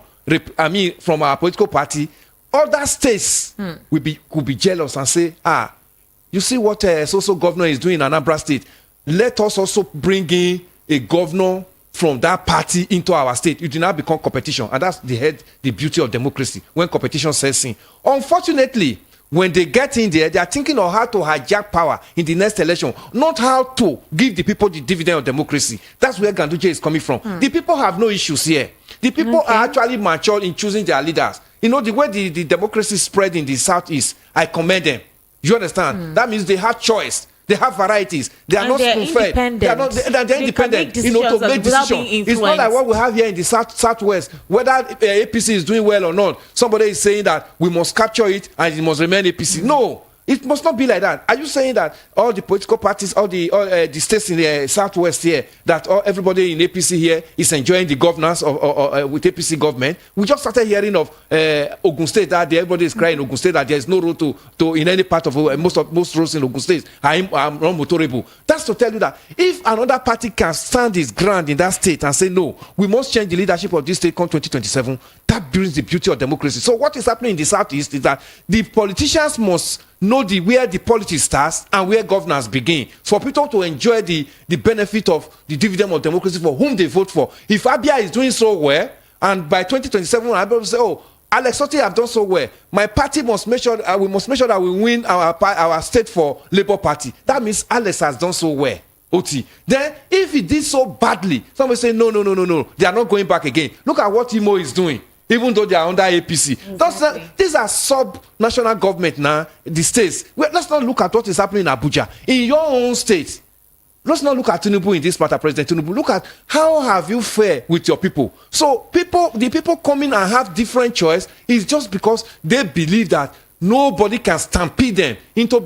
from our political party, other states could be jealous and say, you see what so governor is doing in Anambra State. Let us also bring in a governor from that party into our state. You do not become competition, and that's the beauty of democracy, when competition sets in. Unfortunately, when they get in there, they are thinking of how to hijack power in the next election, not how to give the people the dividend of democracy. That's where Ganduje is coming from. The people have no issues here. The people are actually mature in choosing their leaders. The way the democracy spread in the southeast, I commend them. You understand? That means they have choice. They have varieties. They are not spoon-fed. They're independent. To make decisions. It's not like what we have here in the southwest. Whether APC is doing well or not, somebody is saying that we must capture it and it must remain APC. No, it must not be like that. Are you saying that all the political parties, all the states in the southwest here, that everybody in APC here is enjoying the governance with APC government? We just started hearing of Ogun State that everybody is crying Ogun State that there is no road to in any part of most roads in Ogun State are non-motorable. That's to tell you that if another party can stand its ground in that state and say no, we must change the leadership of this state come 2027, that brings the beauty of democracy. So what is happening in the southeast is that the politicians must know where the politics starts and where governance begin, for people to enjoy the benefit of the dividend of democracy for whom they vote for. If Abia is doing so well, and by 2027 Abia will say, Alex Otti have done so well, my party must make sure we must make sure that we win our state for Labour Party. That means Alex has done so well. Oti. Then if he did so badly, somebody say no, they are not going back again. Look at what Imo is doing, even though they are under APC. Exactly. These are sub-national government now, the states. Let's not look at what is happening in Abuja. In your own state, let's not look at Tinubu in this part of President Tinubu. Look at how have you fared with your people. So the people coming and have different choice is just because they believe that nobody can stampede them into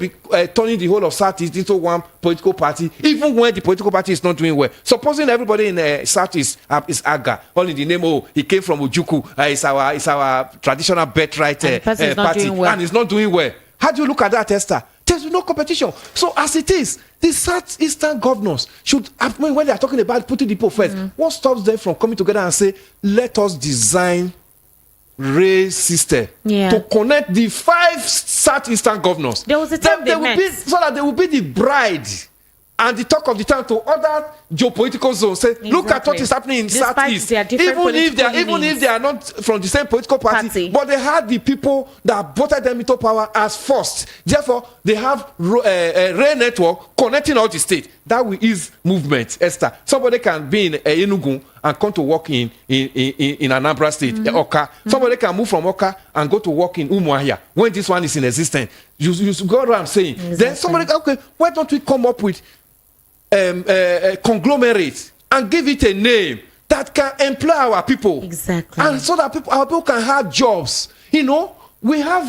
turning the whole of Southeast into one political party, even when the political party is not doing well. Supposing everybody in Southeast is Aga, all in the name, he came from Ojuku, it's our traditional birthright party, and it's not doing well. How do you look at that, Esther? There's no competition. So as it is, the Southeastern governors should, when they are talking about putting the people first, what stops them from coming together and say, let us design race system to connect the 5 Southeastern governors? There was a time so that they will be the bride and the talk of the town to other geopolitical zone. Say, look at what is happening in Despite Southeast. their different Even if they are not from the same political party, but they had the people that voted them into power as first. Therefore, they have a rail network connecting all the state. That will ease movement. Esther, somebody can be in Enugu and come to work in Anambra State, Oka. Somebody can move from Oka and go to work in Umuahia when this one is in existence. You got what I'm saying? Exactly. Then somebody, okay, why don't we come up with a conglomerate and give it a name that can employ our people? Exactly. And so that our people can have jobs. We have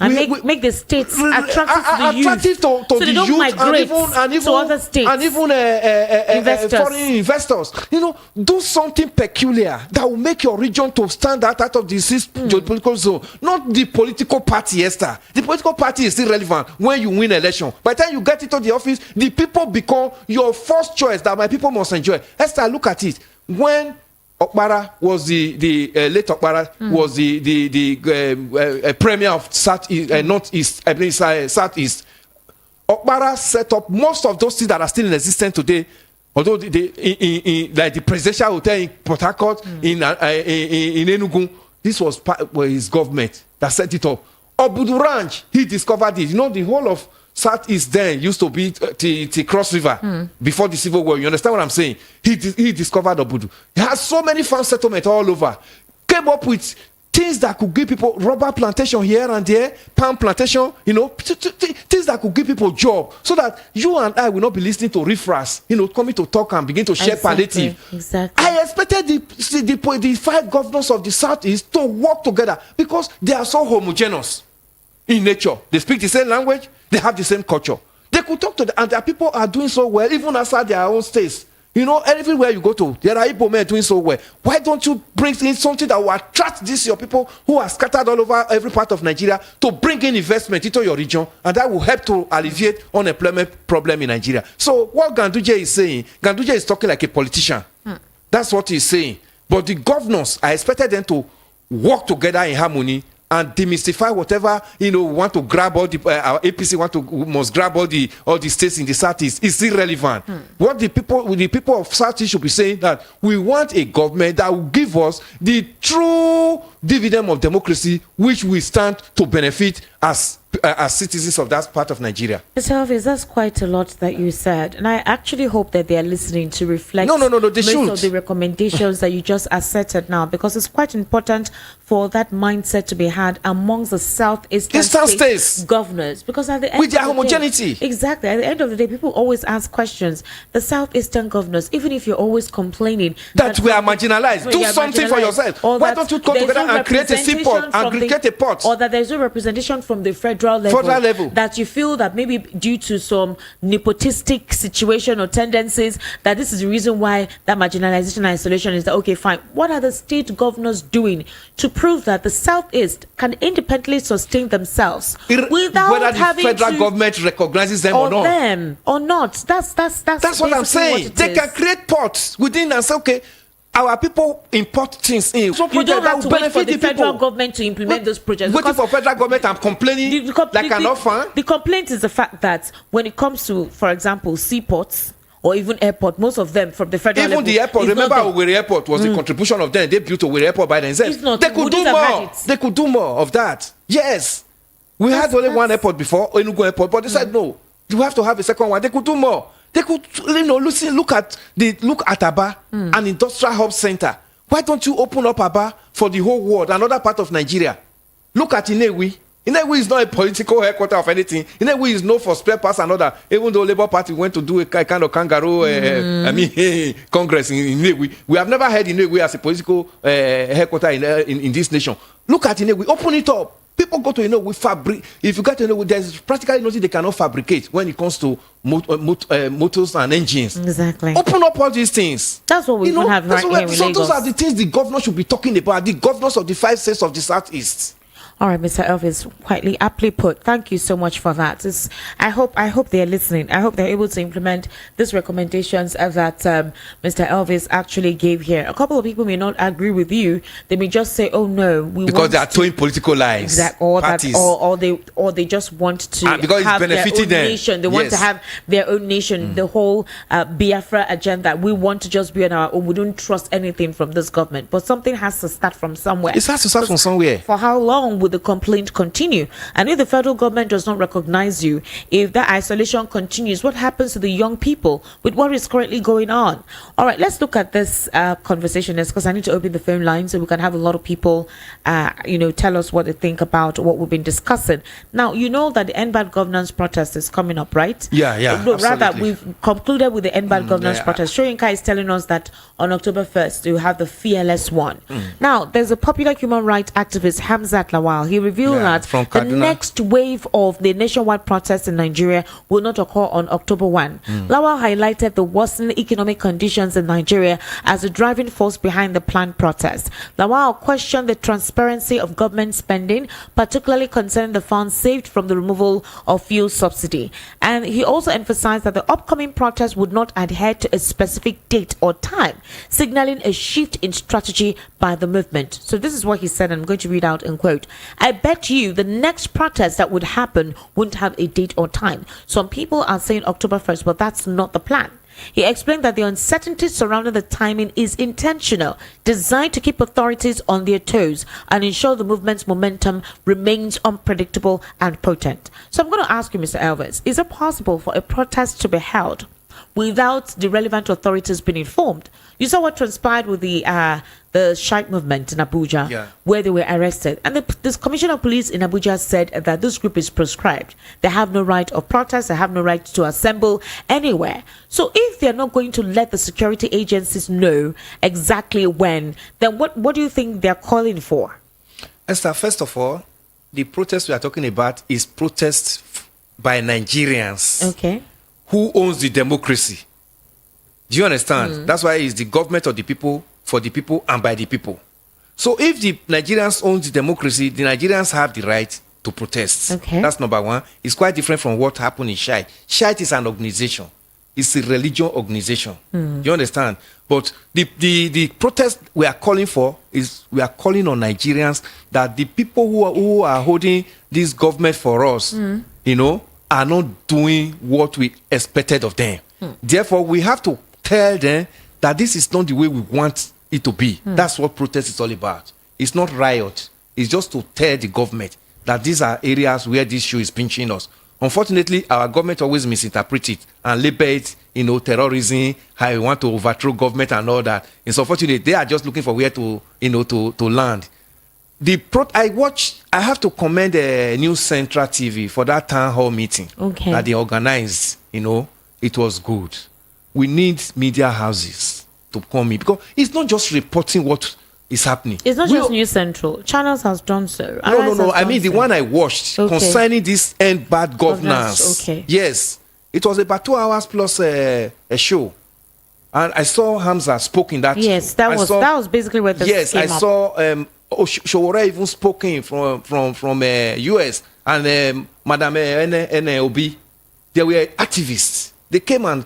make the states attractive to the youth, to so the they don't youth migrate and even to other states and even investors. foreign investors. Do something peculiar that will make your region to stand out of the geopolitical zone. Not the political party, Esther. The political party is still relevant when you win election. By the time you get into the office, the people become your first choice that my people must enjoy. Esther, look at it. When Okpara was the late Okpara was the premier of Northeast, I mean Southeast. Okpara set up most of those things that are still in existence today. Although like the presidential hotel in Port Harcourt, in Enugu, this was his government that set it up. Obudu Ranch, he discovered it. The whole of Southeast then used to be the Cross River before the Civil War. You understand what I'm saying? He discovered Obudu. He has so many farm settlements all over. Came up with things that could give people rubber plantation here and there, palm plantation, things that could give people job, so that you and I will not be listening to riffraffs, coming to talk and begin to share palliative. Exactly. I expected the 5 governors of the Southeast to work together because they are so homogeneous in nature. They speak the same language. They have the same culture. They could talk to them, and their people are doing so well, even outside their own states. Everywhere you go to, there are Igbo men doing so well. Why don't you bring in something that will attract your people who are scattered all over every part of Nigeria to bring in investment into your region, and that will help to alleviate unemployment problem in Nigeria. So what Ganduje is saying, Ganduje is talking like a politician. That's what he's saying. But the governors, I expected them to work together in harmony and demystify whatever want to grab all the our APC must grab all the states in the Southeast. It's irrelevant. What the people of Southeast should be saying, that we want a government that will give us the true dividend of democracy, which we stand to benefit as citizens of that part of Nigeria. Mr. Hafiz, that's quite a lot that you said, and I actually hope that they are listening to reflect they most should. of the recommendations that you just asserted now, because it's quite important for that mindset to be had amongst the Southeastern states governors, because at the end with their of the homogeneity, exactly, at the end of the day, people always ask questions. The Southeastern governors, even if you're always complaining that we are marginalized, do something for yourself. Why don't you come together and create a seaport and create a port? Or that there's no representation from the federal level, that you feel that maybe due to some nepotistic situation or tendencies, that this is the reason why that marginalization and isolation is that, okay, fine. What are the state governors doing to prove that the Southeast can independently sustain themselves without whether the having federal government recognizes them or not? That's what I'm saying. They can create ports within and say, okay, our people import things in. So you don't have to wait for the federal government to implement those projects. Waiting for federal government and complaining like an orphan. The complaint is the fact that when it comes to, for example, seaports or even airport, most of them from the federal level. Even the airport, remember Owerri Airport was the contribution of them. They built Owerri Airport by themselves. They could do more. They could do more of that. Yes. We had only one airport before, Enugu Airport, but they said no. You have to have a second one. They could do more. They could, look at Aba, an industrial hub center. Why don't you open up Aba for the whole world, another part of Nigeria? Look at Inewi. Inewi is not a political headquarter of anything. Inewi is known for spare parts and other. Even though Labour Party went to do a kind of kangaroo, congress in Inewi, we have never heard Inewi as a political headquarter in this nation. Look at Inewi. Open it up. People go to fabric. If you get to there's practically nothing they cannot fabricate when it comes to motors and engines. Exactly. Open up all these things. That's what we have right here in Lagos. So those are the things the governor should be talking about. The governors of the 5 states of the Southeast. All right, Mr. Elvis, quietly, aptly put. Thank you so much for that. I hope they are listening. I hope they're able to implement these recommendations that Mr. Elvis actually gave here. A couple of people may not agree with you. They may just say, "Oh no, because they are towing political lies." Exactly, or they just want to because have it's benefiting their own them. nation. They want to have their own nation. The whole Biafra agenda. We want to just be on our own. We don't trust anything from this government. But something has to start from somewhere. It has to start from somewhere. For how long will the complaint continue? And if the federal government does not recognize you, if that isolation continues, what happens to the young people with what is currently going on? All right, let's look at this conversation, because I need to open the phone line so we can have a lot of people, tell us what they think about what we've been discussing. Now, you know that the End Bad Governance protest is coming up, right? Yeah. No, rather, Absolutely. we've concluded with the End Bad Governance protest. Shoyinka is telling us that on October 1st, you have the fearless one. Now, there's a popular human rights activist, Hamzat Lawal. He revealed that from the Kaduna. next wave of the nationwide protests in Nigeria will not occur on October 1. Lawal highlighted the worsening economic conditions in Nigeria as a driving force behind the planned protest. Lawal questioned the transparency of government spending, particularly concerning the funds saved from the removal of fuel subsidy. And he also emphasized that the upcoming protest would not adhere to a specific date or time, signaling a shift in strategy by the movement. So this is what he said, and I'm going to read out in quote. "I bet you the next protest that would happen wouldn't have a date or time. Some people are saying October 1st, but that's not the plan." He explained that the uncertainty surrounding the timing is intentional, designed to keep authorities on their toes and ensure the movement's momentum remains unpredictable and potent. So I'm going to ask you, Mr. Elvis, is it possible for a protest to be held without the relevant authorities being informed? You saw what transpired with the Sheikh movement in Abuja, where they were arrested. And this commissioner of police in Abuja said that this group is proscribed. They have no right of protest. They have no right to assemble anywhere. So if they're not going to let the security agencies know exactly when, then what do you think they're calling for? Esther, first of all, the protest we are talking about is protest by Nigerians. Okay. Who owns the democracy? Do you understand? That's why it's the government of the people, for the people, and by the people. So if the Nigerians own the democracy, the Nigerians have the right to protest. Okay. That's number one. It's quite different from what happened in Shite. Shite is an organization. It's a religion organization. Do you understand? But the protest we are calling for is we are calling on Nigerians that the people who are holding this government for us, are not doing what we expected of them. Therefore, we have to tell them that this is not the way we want it to be. That's what protest is all about. It's not riot. It's just to tell the government that these are areas where this shoe is pinching us. Unfortunately, our government always misinterprets it and label it, terrorism, how we want to overthrow government and all that. It's unfortunate. They are just looking for where to land. I have to commend News Central TV for that town hall meeting that they organized. It was good. We need media houses to come in, because it's not just reporting what is happening. It's not just News Central. Channels has done so. No. I mean the one I watched concerning this End Bad Governance. Okay. Yes. It was about 2 hours plus a show. And I saw Hamza spoke in that. Yes, that was basically what this came I saw Showore even spoken from US, and Madam Obi. They were activists. They came and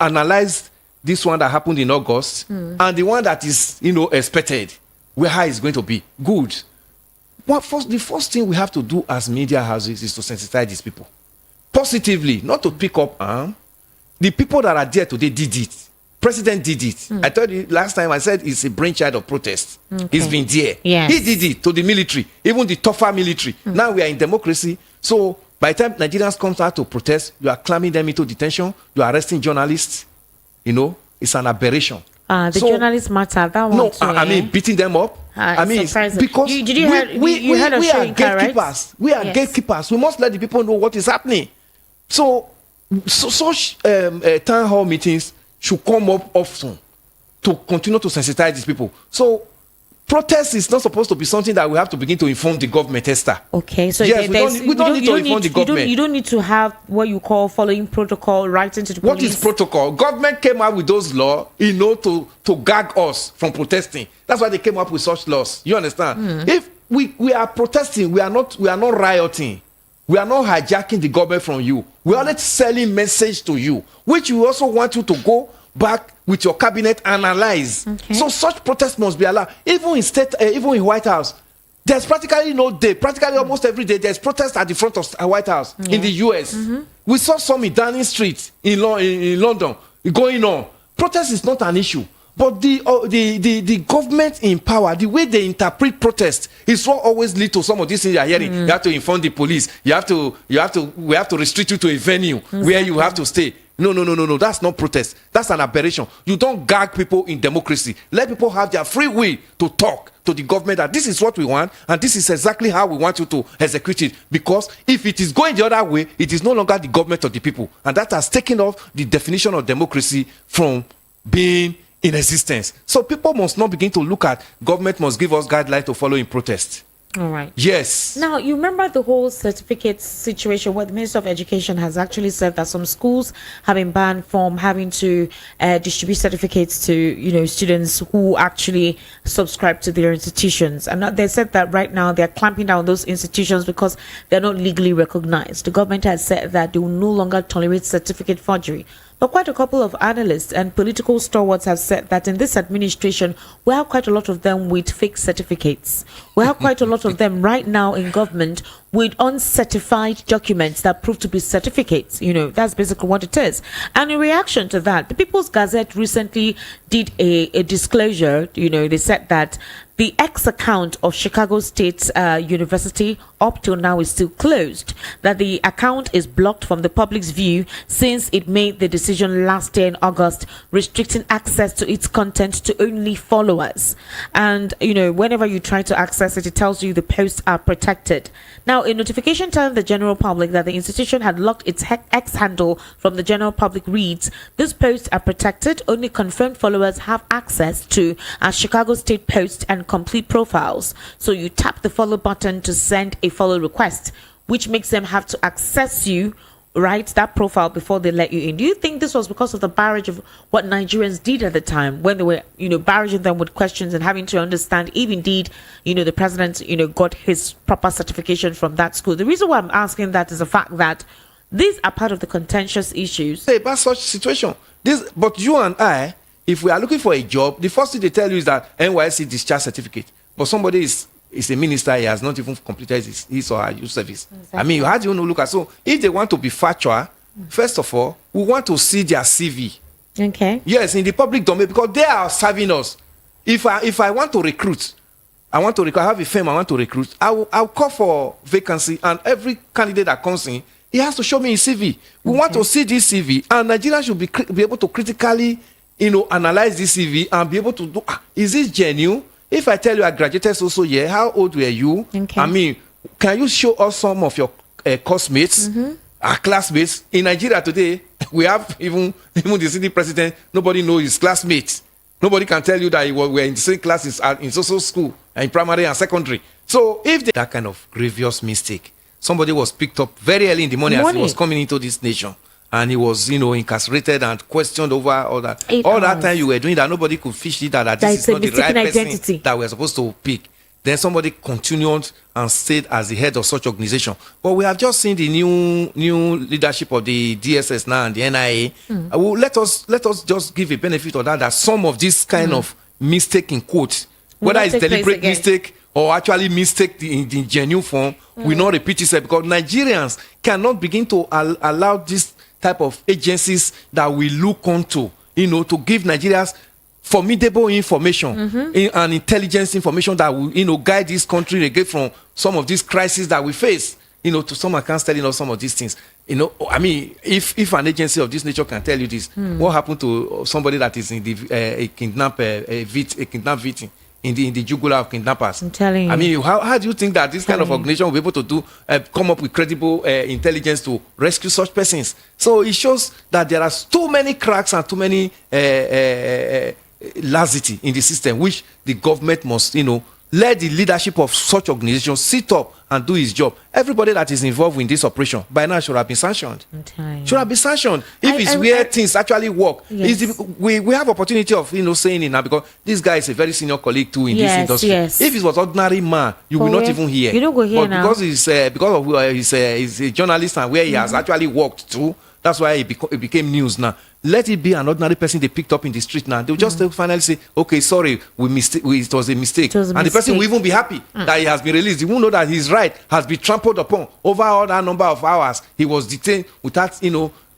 analyzed this one that happened in August and the one that is expected, where high is going to be. Good. The first thing we have to do as media houses is to sensitize these people positively, not to pick up arm. The people that are there today did it. President did it. I told you last time, I said it's a brainchild of protest. He's been there. Yes. He did it to the military, even the tougher military. Now we are in democracy. So by the time Nigerians come out to protest, you are clamming them into detention. You are arresting journalists. It's an aberration. Journalists matter. That one. No, too, I mean beating them up. I mean, surprising. because we are gatekeepers. Right? We are gatekeepers. We must let the people know what is happening. So such town hall meetings should come up often to continue to sensitize these people. So protest is not supposed to be something that we have to begin to inform the government, Esther. Okay, so yes, we don't need to inform the government. You don't need to have what you call following protocol, writing to the police. What is protocol? Government came out with those laws, to gag us from protesting. That's why they came up with such laws. You understand? If we are protesting. We are not rioting. We are not hijacking the government from you. We are not selling message to you, which we also want you to go back with your cabinet and analyze. Okay. So such protests must be allowed. Even in state, even in White House, there's practically no day. Practically almost every day, there's protests at the front of White House in the US. We saw some in Downing Street in London going on. Protest is not an issue. But the government in power, the way they interpret protest is what always lead to some of these things you are hearing. You have to inform the police. We have to restrict you to a venue where you have to stay. No. That's not protest. That's an aberration. You don't gag people in democracy. Let people have their free will to talk to the government that this is what we want and this is exactly how we want you to execute it. Because if it is going the other way, it is no longer the government of the people. And that has taken off the definition of democracy from being in existence. So people must not begin to look at government must give us guidelines to follow in protest. All right. Yes. Now, you remember the whole certificate situation where the Minister of Education has actually said that some schools have been banned from having to distribute certificates to, students who actually subscribe to their institutions. And they said that right now they're clamping down on those institutions because they're not legally recognized. The government has said that they will no longer tolerate certificate forgery. But quite a couple of analysts and political stalwarts have said that in this administration, we have quite a lot of them with fake certificates. We have quite a lot of them right now in government with uncertified documents that prove to be certificates. That's basically what it is. And in reaction to that, the People's Gazette recently did a disclosure. They said that the X account of Chicago State University up till now is still closed, that the account is blocked from the public's view since it made the decision last year in August restricting access to its content to only followers. And, whenever you try to access it, it tells you the posts are protected. Now, a notification telling the general public that the institution had locked its X handle from the general public reads, "These posts are protected. Only confirmed followers have access to our Chicago State posts and complete profiles." So you tap the follow button to send a follow request, which makes them have to access you, right, that profile before they let you in. Do you think this was because of the barrage of what Nigerians did at the time when they were, barraging them with questions and having to understand if indeed, the president, got his proper certification from that school? The reason why I'm asking that is the fact that these are part of the contentious issues. Say about such situation. But you and I, if we are looking for a job, the first thing they tell you is that NYSC discharge certificate. But somebody is a minister, he has not even completed his or her youth service. Exactly. I mean, how do you look at? So if they want to be factual, first of all, we want to see their CV. Okay. Yes, in the public domain, because they are serving us. If I want to recruit, I have a firm I want to recruit, I'll call for vacancy, and every candidate that comes in, he has to show me his CV. We want to see this CV, and Nigerians should be able to critically, analyze this CV and be able to do, is this genuine? If I tell you I graduated also here, how old were you? Okay. I mean, can you show us some of your course mates, our classmates? In Nigeria today, we have even the city president, nobody knows his classmates. Nobody can tell you that we're in the same classes in social school, in primary and secondary. So if that kind of grievous mistake, somebody was picked up very early in the morning as he was coming into this nation, and he was, incarcerated and questioned over all that. All that time you were doing that, nobody could fish it that this is not the right person that we're supposed to pick. Then somebody continued and stayed as the head of such organization. But we have just seen the new leadership of the DSS now and the NIA. Let us just give a benefit of that some of this kind of mistake in quotes, whether it's deliberate mistake or actually mistake in the genuine form, will not repeat itself, because Nigerians cannot begin to allow this type of agencies that we look onto, to give Nigerians formidable information and intelligence information that will, guide this country again from some of these crises that we face. To some accounts telling us some of these things. I mean, if an agency of this nature can tell you this, what happened to somebody that is in the a kidnapped victim in the jugular of kidnappers? I'm telling you. I mean, how do you think that this kind of organization will be able to come up with credible intelligence to rescue such persons? So it shows that there are too many cracks and too many laxity in the system, which the government must, let the leadership of such organizations sit up and do his job. Everybody that is involved in this operation by now should have been sanctioned. Should have been sanctioned. If it's where things actually work. Yes. We have opportunity of saying it now, because this guy is a very senior colleague too in this industry. Yes. If it was ordinary man, you will not even hear. You don't go here but now. Because he's he's a journalist and where he has actually worked too. That's why it became news now. Let it be an ordinary person they picked up in the street now. They'll just finally say, okay, sorry, it was a mistake. And the person will even be happy that he has been released. He won't know that his right has been trampled upon over all that number of hours. He was detained without,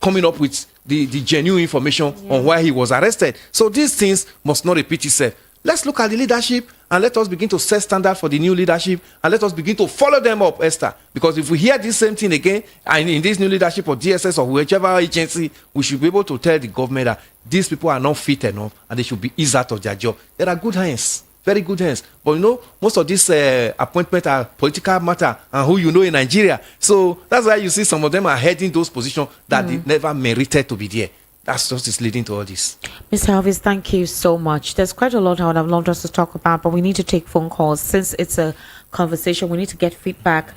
coming up with the genuine information on why he was arrested. So these things must not repeat itself. Let's look at the leadership and let us begin to set standard for the new leadership, and let us begin to follow them up, Esther. Because if we hear this same thing again, and in this new leadership of DSS or whichever agency, we should be able to tell the government that these people are not fit enough and they should be eased out of their job. There are good hands, very good hands. But most of these appointments are political matter and who in Nigeria. So that's why you see some of them are heading those positions that they never merited to be there. That's just is leading to all this. Mr. Elvis, thank you so much. There's quite a lot I would have loved us to talk about, but we need to take phone calls. Since it's a conversation, we need to get feedback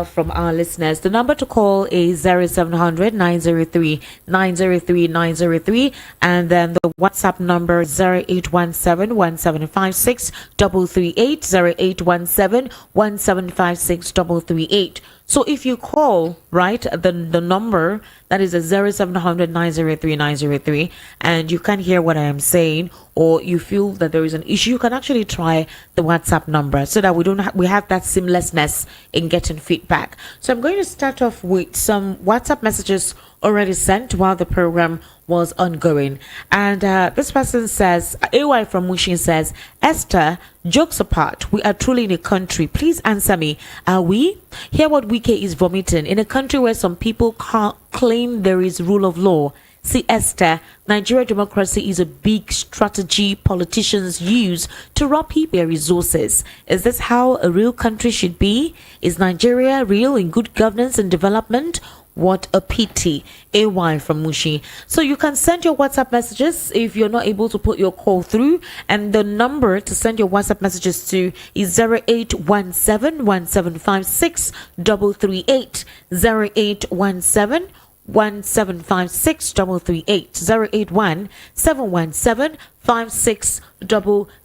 from our listeners. The number to call is 0700 903 903 903, and then the WhatsApp number 0817 1756 338 0817 1756 338. So if you call, right, the number that is a 0700 903 903, and you can't hear what I am saying, or you feel that there is an issue, you can actually try the WhatsApp number so that we have that seamlessness in getting feedback. So I'm going to start off with some WhatsApp messages already sent while the program was ongoing. And this person says, AY from Mushin says, Esther, jokes apart, we are truly in a country. Please answer me. Are we? Hear what Wike is vomiting. In a country where some people can't claim there is rule of law. See, Esther, Nigeria democracy is a big strategy politicians use to rob people their resources. Is this how a real country should be? Is Nigeria real in good governance and development? What a pity. AY from Mushi. So you can send your WhatsApp messages if you're not able to put your call through, and the number to send your WhatsApp messages to is 0817 1756 338 0817 1756 338 081 717 56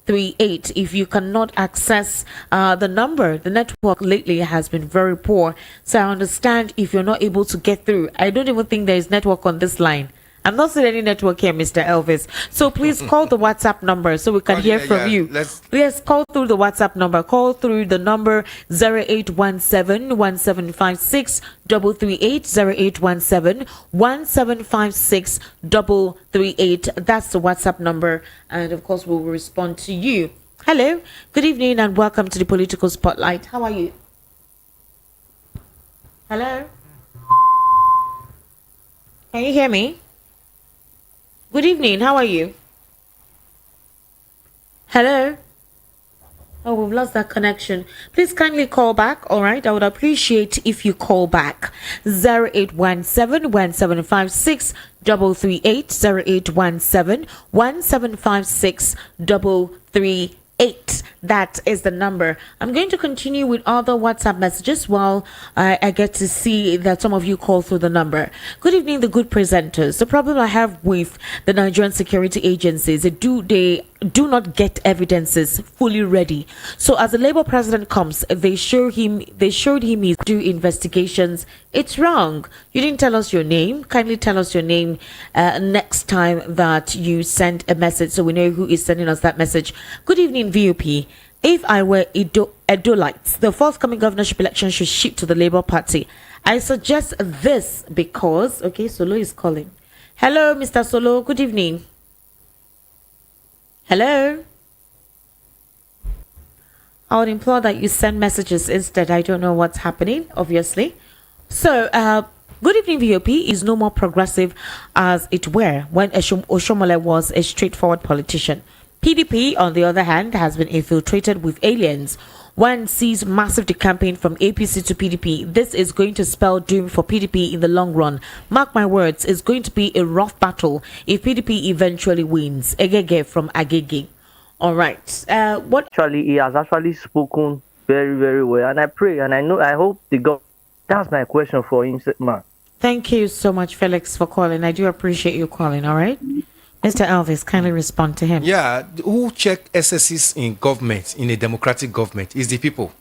If you cannot access the number, the network lately has been very poor, so I understand if you're not able to get through. I don't even think there is network on this line. I'm not seeing any network here, Mr. Elvis. So please call the WhatsApp number so we can hear from you. Yes, call through the WhatsApp number. Call through the number 0817 1756 338 0817 1756 338. That's the WhatsApp number, and of course we will respond to you. Hello, good evening, and welcome to the Political Spotlight. How are you? Hello? Can you hear me? Good evening, how are you? Hello? Oh, we've lost that connection. Please kindly call back, all right? I would appreciate if you call back. 0817 1756 338 0817 1756 338. That is the number. I'm going to continue with other WhatsApp messages while I get to see that some of you call through the number. Good evening, the good presenters. The problem I have with the Nigerian security agencies, they do not get evidences fully ready. So as the Labour president comes, they showed him his due investigations. It's wrong. You didn't tell us your name. Kindly tell us your name next time that you send a message so we know who is sending us that message. Good evening, VOP. If I were Edolites, the forthcoming governorship election should shift to the Labour Party. I suggest this because, okay, Solo is calling. Hello, Mr. Solo. Good evening. Hello. I would implore that you send messages instead. I don't know what's happening, obviously. So, good evening, VOP is no more progressive as it were when Oshomole was a straightforward politician. PDP, on the other hand, has been infiltrated with aliens. One sees massive decamping from APC to PDP. This is going to spell doom for PDP in the long run. Mark my words, it's going to be a rough battle if PDP eventually wins. Egege from Agege. All right. What? Actually, he has actually spoken very, very well. And I pray and I hope the God. That's my question for him, man. Thank you so much, Felix, for calling. I do appreciate you calling, all right? Mr. Elvis, kindly respond to him. Yeah, who check excesses in government, in a democratic government, is the people.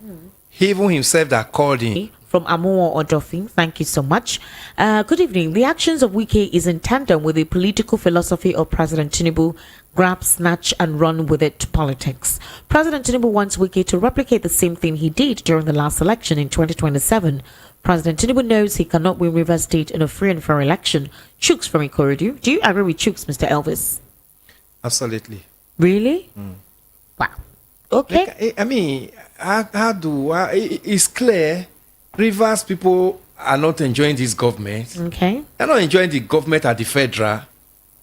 He even himself that called in. From Amuo Odofin, thank you so much. Good evening. The actions of Wike is in tandem with the political philosophy of President Tinubu. Grab, snatch, and run with it to politics. President Tinubu wants Wike to replicate the same thing he did during the last election in 2027. President Tinubu knows he cannot win River State in a free and fair election. Chooks from Ikorodu. Do you agree with Chooks, Mr. Elvis? Absolutely. Really? Wow. Okay. I mean, it's clear Rivers people are not enjoying this government. Okay. They're not enjoying the government at the federal.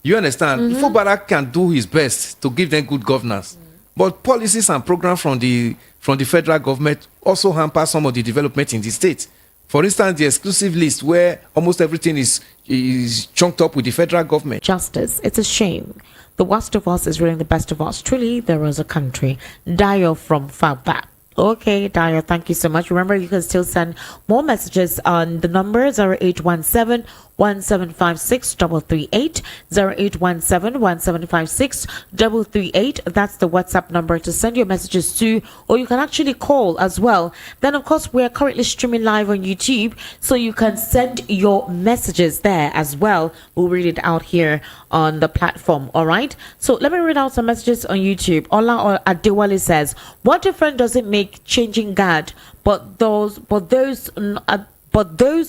You understand? Fubarak can do his best to give them good governance. But policies and programs from the federal government also hamper some of the development in the state. For instance, the exclusive list where almost everything is chunked up with the federal government. Justice. It's a shame. The worst of us is really the best of us. Truly, there is a country. Dio from far back. Okay, Dio, thank you so much. Remember, you can still send more messages on the number 0817 1756 338, 0817 1756 338. That's the WhatsApp number to send your messages to, or you can actually call as well. Then, of course, we're currently streaming live on YouTube, so you can send your messages there as well. We'll read it out here on the platform. All right. So let me read out some messages on YouTube. Ola Adewale says, "What difference does it make changing guard, but those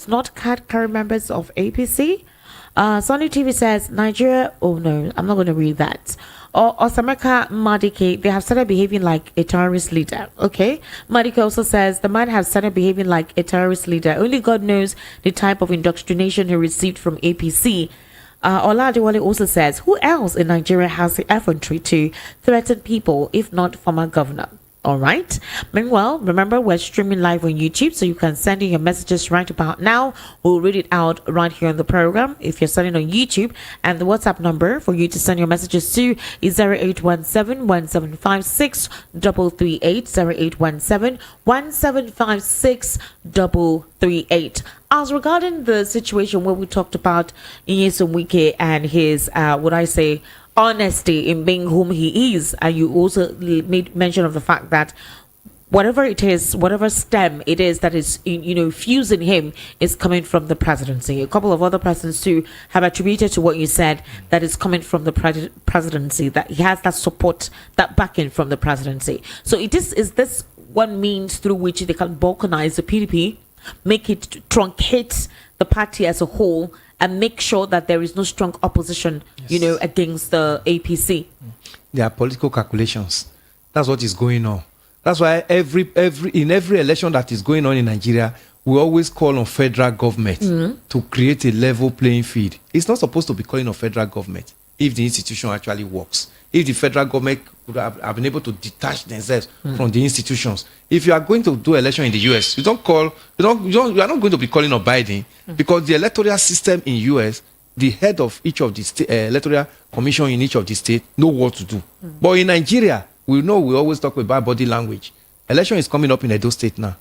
not card carry members of APC?" Sunny TV says, "Nigeria." Oh no, I'm not going to read that. Or Osameka Madike, they have started behaving like a terrorist leader. Okay. Madike also says the man has started behaving like a terrorist leader. Only God knows the type of indoctrination he received from APC. Ola Adewale also says, who else in Nigeria has the effrontery to threaten people if not former governor? All right. Meanwhile, remember, we're streaming live on YouTube, so you can send in your messages right about now. We'll read it out right here on the program if you're sending on YouTube. And the WhatsApp number for you to send your messages to is 0817 1756 338, 0817 1756 338. As regarding the situation where we talked about Nyesom Wike and his, honesty in being whom he is, and you also made mention of the fact that whatever it is, whatever stem it is that is fusing him is coming from the presidency. A couple of other persons too have attributed to what you said that is coming from the presidency, that he has that support, that backing from the presidency. So is this one means through which they can balkanize the PDP, make it truncate the party as a whole, and make sure that there is no strong opposition, against the APC? There are political calculations. That's what is going on. That's why in every election that is going on in Nigeria, we always call on federal government to create a level playing field. It's not supposed to be calling on federal government if the institution actually works. If the federal government could have been able to detach themselves from the institutions. If you are going to do election in the US, you are not going to be calling on Biden, because the electoral system in US, the head of each of the electoral commission in each of the states know what to do. But in Nigeria, we always talk about body language. Election is coming up in Edo State now,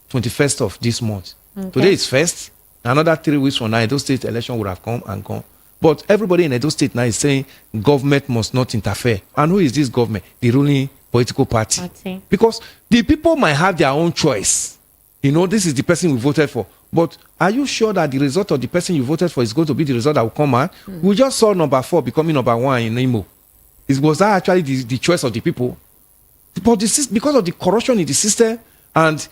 21st of this month. Okay. Today is 1st. Another 3 weeks from now, Edo State election would have come and gone. But everybody in Edo State now is saying government must not interfere. And who is this government? The ruling political party. Because the people might have their own choice. This is the person we voted for. But are you sure that the result of the person you voted for is going to be the result that will come out? We just saw number 4 becoming number 1 in Imo. Was that actually the choice of the people? But because of the corruption in the system, and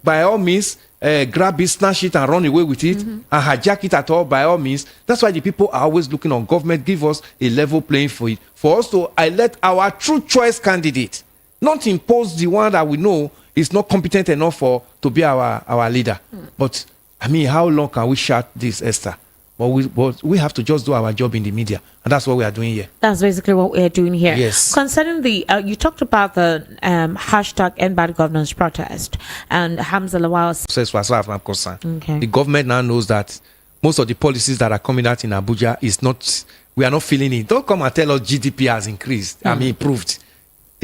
by all means, grab it, snatch it, and run away with it, and hijack it at all, by all means. That's why the people are always looking on government, give us a level playing field for us to elect our true choice candidate, not impose the one that we know is not competent enough to be our leader. But how long can we shout this, Esther? But we have to just do our job in the media, and that's what we are doing here. That's basically what we are doing here. Yes. Concerning the, you talked about the hashtag End Bad Governance protest, and Hamza Lawal. As far as I'm concerned, okay. The government now knows that most of the policies that are coming out in Abuja we are not feeling it. Don't come and tell us GDP has increased. Improved.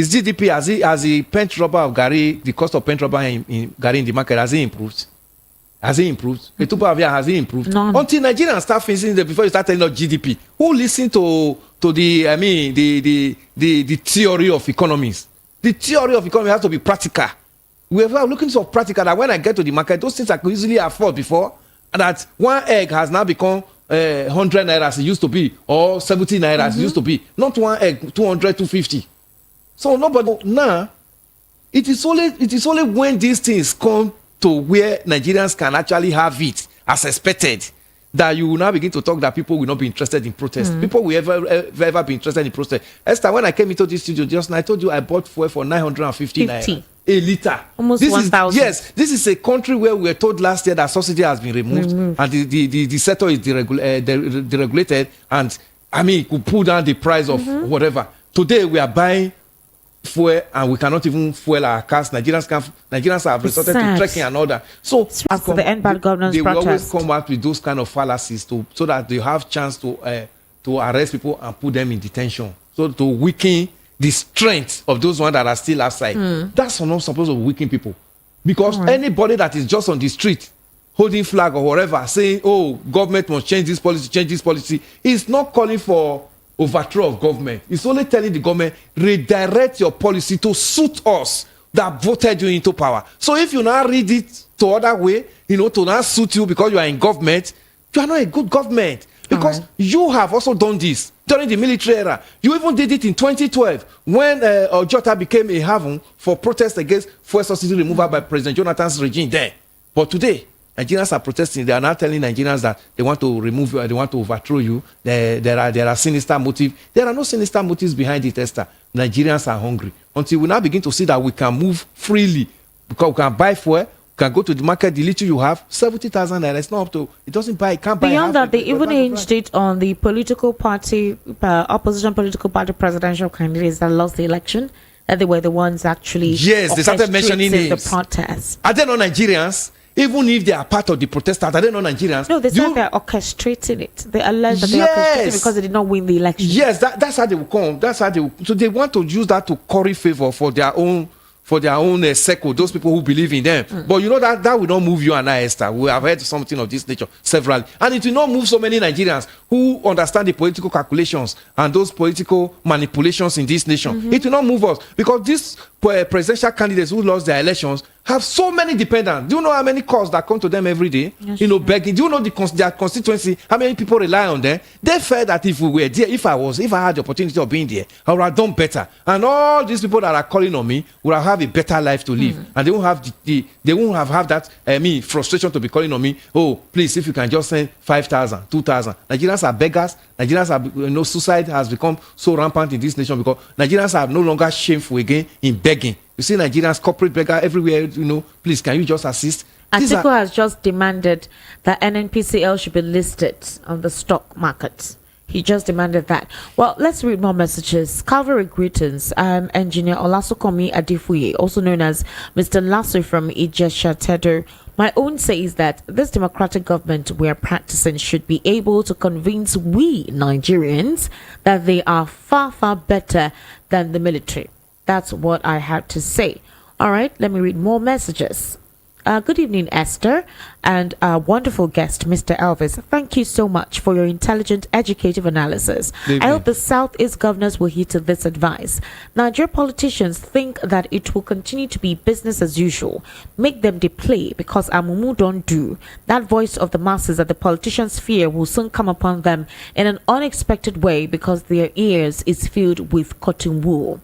His GDP, as the pent rubber of Gary, the cost of pent rubber in Gary in the market, has it improved? Has it improved? The Tupavia, has it improved? No. Until Nigerians start facing it before you start telling us GDP. Who listen to the theory of economics? The theory of economy has to be practical. We are looking for practical, that when I get to the market, those things I could easily afford before, and that one egg has now become 100 naira as it used to be, or 70 naira as it used to be. Not one egg, 200, 250. So nobody now. It is only when these things come to where Nigerians can actually have it as expected, that you will now begin to talk that people will not be interested in protest. People will ever be interested in protest. Esther, when I came into this studio just now, I told you I bought fuel for 950 naira a liter. Almost 1,000. Yes, this is a country where we were told last year that subsidy has been removed and the sector is deregulated, and I mean, could pull down the price of whatever. Today we are buying fuel and we cannot even fuel our cars. Nigerians have resorted to trekking and all that. So After the end bad governance they will always protest. come out with those kind of fallacies so that they have chance to arrest people and put them in detention. So to weaken the strength of those ones that are still outside. That's not supposed to weaken people. Because anybody that is just on the street holding flag or whatever, saying, oh, government must change this policy, is not calling for overthrow of government. It's only telling the government, redirect your policy to suit us that voted you into power. So if you now read it to other way, to now suit you because you are in government, you are not a good government. Because you have also done this during the military era. You even did it in 2012 when Ojota became a haven for protest against fuel subsidy removal by President Jonathan's regime there. But today, Nigerians are protesting. They are now telling Nigerians that they want to remove you, they want to overthrow you. There are sinister motives. There are no sinister motives behind it, Esther. Nigerians are hungry. Until we now begin to see that we can move freely, because we can buy fuel, can go to the market, the little you have, 70,000 naira. It's not up to, it doesn't buy, it can't buy. Beyond that, they even hinged it on the political party, opposition political party presidential candidates that lost the election, that they were the ones actually. Yes, they started mentioning the names. protest. Are they not Nigerians? Even if they are part of the protesters, are they not Nigerians? No, they said they're orchestrating it. They allege that they're orchestrating because they did not win the election. Yes, that's how they will come. That's how they will, so they want to use that to curry favor for their own circle, those people who believe in them. But you know that will not move you and I, Esther. We have heard something of this nature severally. And it will not move so many Nigerians who understand the political calculations and those political manipulations in this nation. It will not move us because these presidential candidates who lost their elections have so many dependents. Do you know how many calls that come to them every day? Yes, Begging. Do you know their constituency? How many people rely on them? They felt that if we were there, if I had the opportunity of being there, I would have done better. And all these people that are calling on me would have a better life to live, and they won't have that frustration to be calling on me. Oh, please, if you can just send 5,000, 2,000. Nigerians are beggars. Nigerians are suicide has become so rampant in this nation because Nigerians are no longer shameful again in begging. You see Nigerians corporate beggar everywhere. Please, can you just assist? Atiku has just demanded that NNPCL should be listed on the stock market. He just demanded that. Well, let's read more messages. Calvary greetings. I'm Engineer Olasukomi Adifuye, also known as Mr. Lasso from Ijesha Tedo. My own say is that this democratic government we are practicing should be able to convince we Nigerians that they are far, far better than the military. That's what I had to say. All right, let me read more messages. Good evening, Esther, and our wonderful guest, Mr. Elvis. Thank you so much for your intelligent, educative analysis. I hope the Southeast governors will heed to this advice. Nigeria politicians think that it will continue to be business as usual. Make them play because Amumu don't do. That voice of the masses that the politicians fear will soon come upon them in an unexpected way because their ears is filled with cotton wool.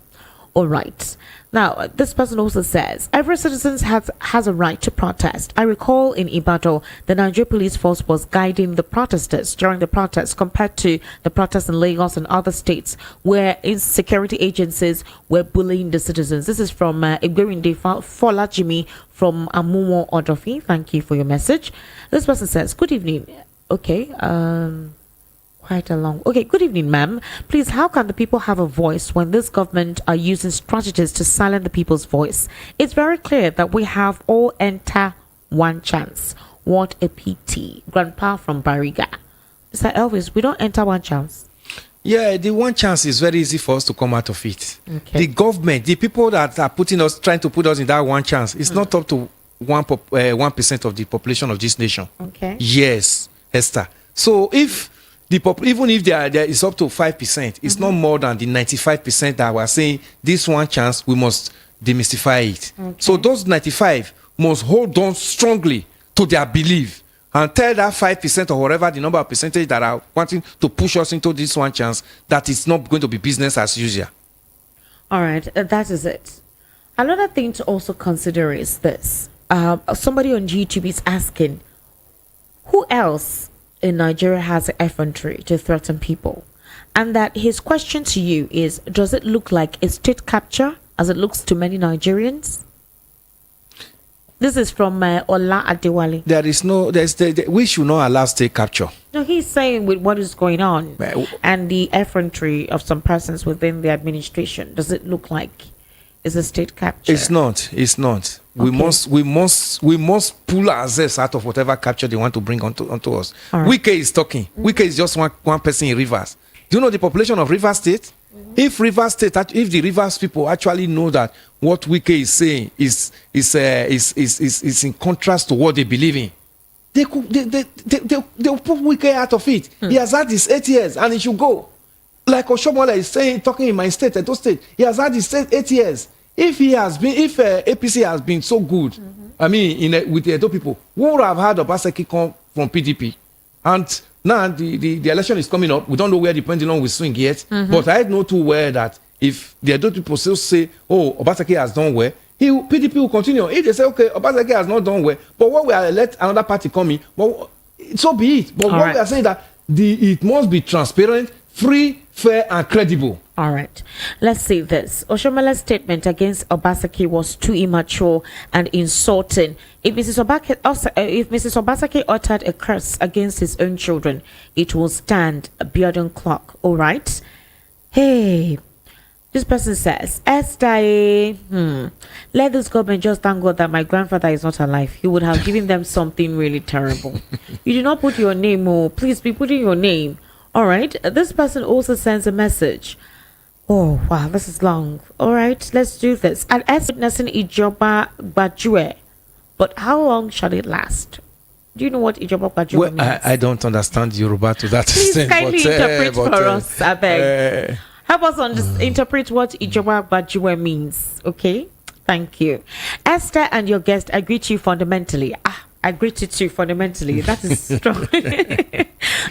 All right. Now, this person also says, every citizen has a right to protest. I recall in Ibadan, the Nigeria police force was guiding the protesters during the protest compared to the protests in Lagos and other states where security agencies were bullying the citizens. This is from Igwerinde Folajimi from Amumo Odofi. Thank you for your message. This person says, good evening. Okay. Quite a long. Okay, good evening, ma'am. Please, how can the people have a voice when this government are using strategies to silence the people's voice? It's very clear that we have all enter one chance. What a pity. Grandpa from Bariga. Mr. Elvis, we don't enter one chance. Yeah, the one chance is very easy for us to come out of it. Okay. The government, the people that are trying to put us in that one chance, it's not up to 1% of the population of this nation. Okay. Yes, Esther. So if even if there is up to 5%, it's not more than the 95% that we're saying this one chance, we must demystify it. Okay. So those 95 must hold on strongly to their belief and tell that 5% or whatever the number of percentage that are wanting to push us into this one chance that it's not going to be business as usual. All right, that is it. Another thing to also consider is this. Somebody on YouTube is asking, who else in Nigeria has effrontery to threaten people? And that his question to you is, does it look like a state capture as it looks to many Nigerians? This is from Ola Adewale. We should not allow state capture. No, he's saying with what is going on and the effrontery of some persons within the administration, does it look like it's a state capture? It's not. Okay. We must pull ourselves out of whatever capture they want to bring onto us. Right. Wike is talking. Wike is just one person in Rivers. Do you know the population of Rivers State? If the Rivers people actually know that what Wike is saying is in contrast to what they believe in, they'll put Wike out of it. He has had his 8 years and he should go. Like Oshomola is saying, talking in my state, Edo State, he has had his 8 years. If APC has been so good, I mean, with the Edo people, who would have had Obaseki come from PDP? And now the election is coming up. We don't know where the pendulum will swing yet. But I know too well that if the Edo people still say, oh, Obaseki has done well, PDP will continue. If they say, okay, Obaseki has not done well, but what we are let another party come in, well, so be it. But we are saying that it must be transparent, free, fair, and credible. All right. Let's see this. Oshomala's statement against Obaseki was too immature and insulting. If Mrs. Obaseki uttered a curse against his own children, it will stand a Biodun clock. All right. Hey, this person says, Esther, let this government just thank God that my grandfather is not alive. He would have given them something really terrible. You did not put your name. Oh, please be putting your name. All right. This person also sends a message. Oh, wow, this is long. All right, let's do this. And as witnessing Ijoba Bajue, but how long shall it last? Do you know what Ijoba Bajue means? I don't understand Yoruba to that Please extent. kindly interpret for us, I beg. Help us interpret what Ijoba Bajue means, okay? Thank you. Esther and your guest, I greet you fundamentally. I greet you too fundamentally. That is strong.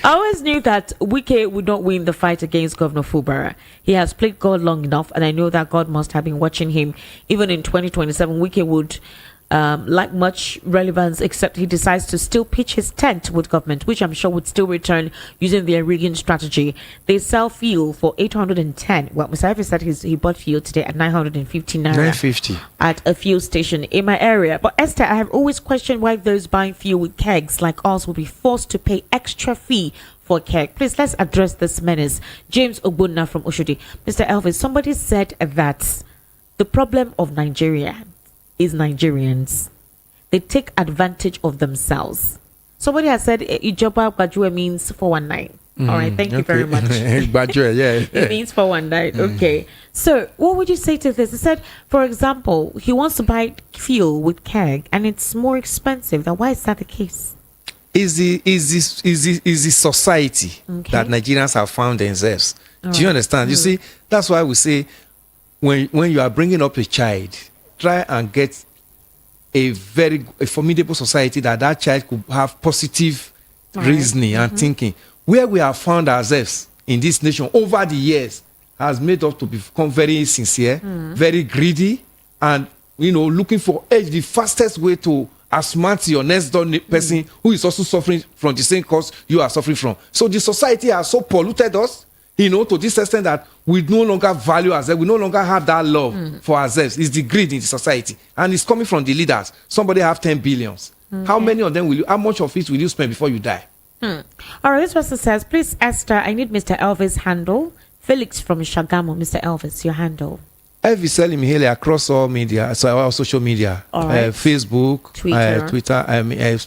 I always knew that Wike would not win the fight against Governor Fubara. He has played God long enough, and I know that God must have been watching him. Even in 2027, Wike would lack much relevance, except he decides to still pitch his tent with government, which I'm sure would still return using their rigging strategy. They sell fuel for 810. Well, Mr. Evans said he bought fuel today at 950 naira. 950 at a fuel station in my area. But Esther, I have always questioned why those buying fuel with kegs like us will be forced to pay extra fee for keg. Please, let's address this menace. James Ogbonna from Oshodi. Mr. Elvis, somebody said that the problem of Nigeria is Nigerians. They take advantage of themselves. Somebody has said Ijoba Bajue means 419. All right, thank you very much. Bajue, yeah. It means 419. Okay. So what would you say to this? He said, for example, he wants to buy fuel with keg and it's more expensive. Now, why is that the case? Is the society that Nigerians have found themselves. Do you understand? You see, that's why we say when you are bringing up a child, try and get a formidable society that child could have positive reasoning and thinking. Where we have found ourselves in this nation over the years has made us to become very sincere, very greedy, and looking for the fastest way to outsmart your next door person who is also suffering from the same cause you are suffering from. So the society has so polluted us, to this extent that we no longer value ourselves. We no longer have that love for ourselves. It's the greed in the society. And it's coming from the leaders. Somebody have 10 billions. How many of them how much of it will you spend before you die? All right, this person says, please, Esther, I need Mr. Elvis' handle. Felix from Shagamu. Mr. Elvis, your handle. Every sell him here across all media, so all social media, All right. Facebook, Twitter.